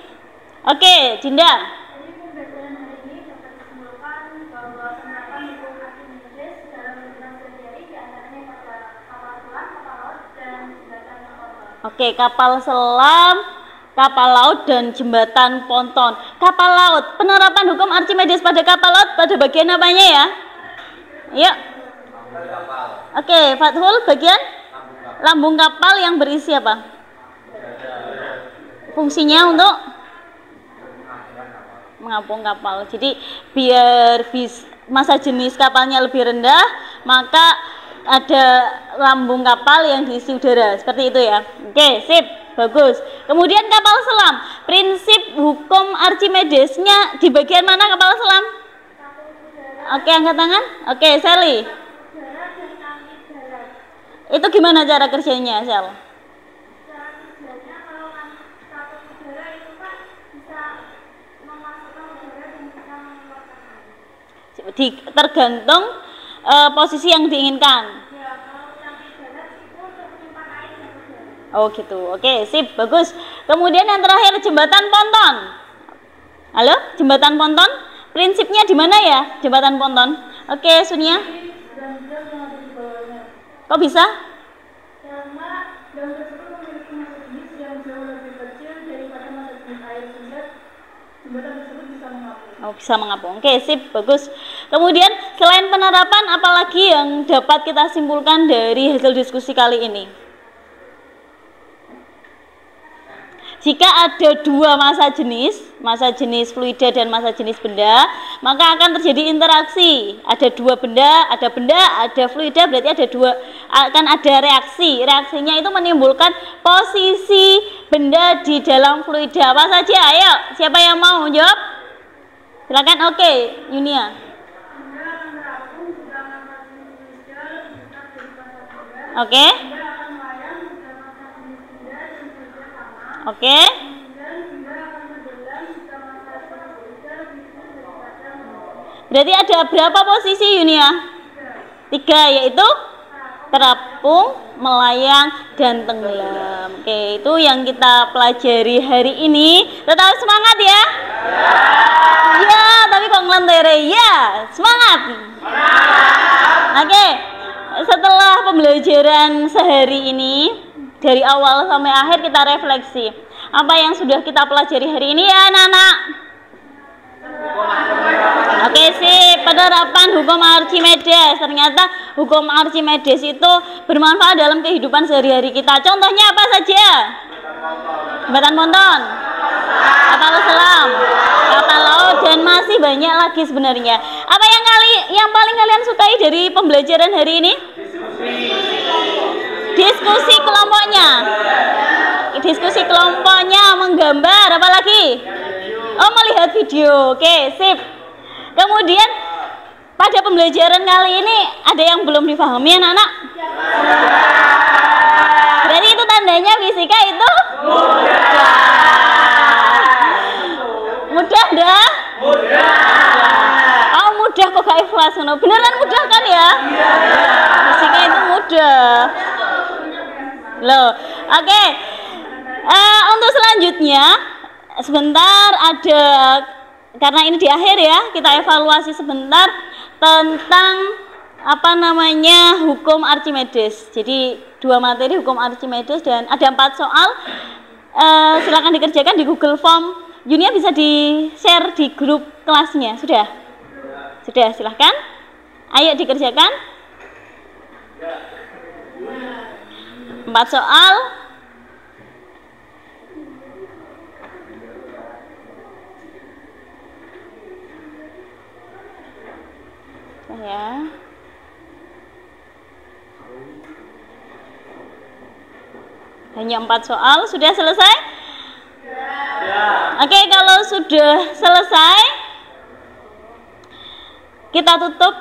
Oke, Dinda. Dari pembelajaran hari ini dapat disimpulkan bahwa penerapan hukum Archimedes dalam lingkungan sehari-hari diantaranya pada kapal selam, kapal laut, dan jembatan ponton. Oke, kapal selam, kapal laut, dan jembatan ponton. Kapal laut, penerapan hukum Archimedes pada kapal laut pada bagian apanya ya? Yuk. Oke, Fathul, bagian lambung kapal yang berisi apa? Fungsinya untuk mengapung kapal. Jadi biar massa jenis kapalnya lebih rendah, maka ada lambung kapal yang diisi udara. Seperti itu ya. Oke, sip. Bagus. Kemudian kapal selam. Prinsip hukum Archimedesnya di bagian mana kapal selam? Oke, angkat tangan. Oke, Sally. Itu gimana cara kerjanya, Sel? Cara kerjanya kalau status udara itu kan bisa memasukkan udara dan bisa mengeluarkan. Tergantung posisi yang diinginkan. Ya, kalau yang di darat itu untuk menyimpan air dan udara. Oh gitu. Oke, sip, bagus. Kemudian yang terakhir jembatan ponton. Halo, jembatan ponton. Prinsipnya di mana ya jembatan ponton? Oke, Sunia. Kok bisa? Karena dam tersebut memiliki massa jenis yang jauh lebih kecil daripada massa jenis air sehingga jembatan tersebut bisa mengapung. Oh, bisa mengapung. Oke, sip, bagus. Kemudian selain penerapan, apalagi yang dapat kita simpulkan dari hasil diskusi kali ini? Jika ada dua massa jenis fluida dan massa jenis benda, maka akan terjadi interaksi. Ada dua benda, ada fluida, berarti akan ada reaksi. Reaksinya itu menimbulkan posisi benda di dalam fluida. Apa saja? Ayo, siapa yang mau jawab? Silakan. Oke, Yunia. Oke. Oke. Berarti ada berapa posisi Yunia? 3, yaitu terapung, melayang, dan tenggelam. Oke, itu yang kita pelajari hari ini. Tetap semangat ya? Ya, tapi kok ngelantere? Ya, semangat. Oke, setelah pembelajaran sehari ini, dari awal sampai akhir kita refleksi. Apa yang sudah kita pelajari hari ini ya anak-anak? Oke sih, penerapan hukum Archimedes. Ternyata hukum Archimedes itu bermanfaat dalam kehidupan sehari-hari kita. Contohnya apa saja? Jembatan ponton, kapal selam, kapal laut, dan masih banyak lagi sebenarnya. Apa yang paling kalian sukai dari pembelajaran hari ini? Diskusi kelompoknya. Diskusi kelompoknya menggambar, apa lagi? Oh, melihat video. Oke, sip. Kemudian pada pembelajaran kali ini ada yang belum dipahami anak-anak? Berarti itu tandanya fisika itu mudah dah? Oh, mudah kok gak ikhlas. Beneran mudah kan ya? Fisika itu mudah. Loh, oke. Untuk selanjutnya sebentar ada, karena ini di akhir ya, kita evaluasi sebentar tentang hukum Archimedes. Jadi 2 materi hukum Archimedes dan ada 4 soal. Silakan dikerjakan di Google Form. Yunia bisa di-share di grup kelasnya. Sudah? Sudah, silahkan. Ayo dikerjakan. 4 soal. Ya. Hanya 4 soal. Sudah selesai? Ya. Oke, kalau sudah selesai, kita tutup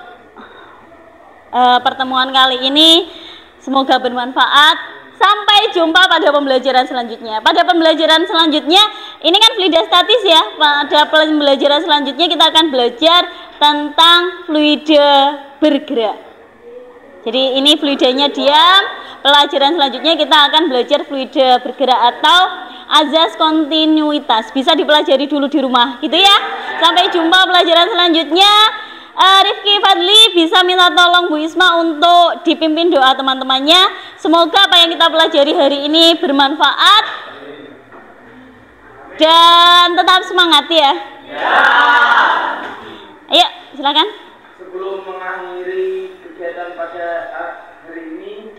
pertemuan kali ini. Semoga bermanfaat. Sampai jumpa pada pembelajaran selanjutnya. Pada pembelajaran selanjutnya Ini kan fluida statis ya. Pada pembelajaran selanjutnya kita akan belajar tentang fluida bergerak. Jadi ini fluidanya diam. Pelajaran selanjutnya kita akan belajar fluida bergerak atau azas kontinuitas. Bisa dipelajari dulu di rumah, gitu ya. Sampai jumpa pelajaran selanjutnya. Rifki Fadli bisa minta tolong Bu Isma untuk dipimpin doa teman-temannya. Semoga apa yang kita pelajari hari ini bermanfaat dan tetap semangat ya. Ayo, silakan. Sebelum mengakhiri kegiatan pada hari ini,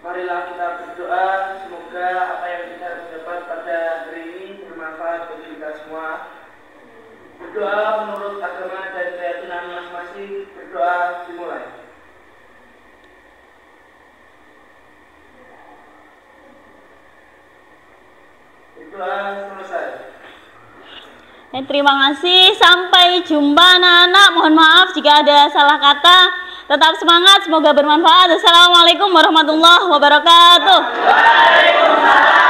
marilah kita berdoa. Semoga apa yang kita dapat pada hari ini bermanfaat bagi kita semua. Berdoa menurut agama dan keyakinan masing-masing. Berdoa dimulai. Berdoa selesai. Terima kasih. Sampai jumpa anak-anak. Mohon maaf jika ada salah kata. Tetap semangat. Semoga bermanfaat. Assalamualaikum warahmatullahi wabarakatuh. Waalaikumsalam.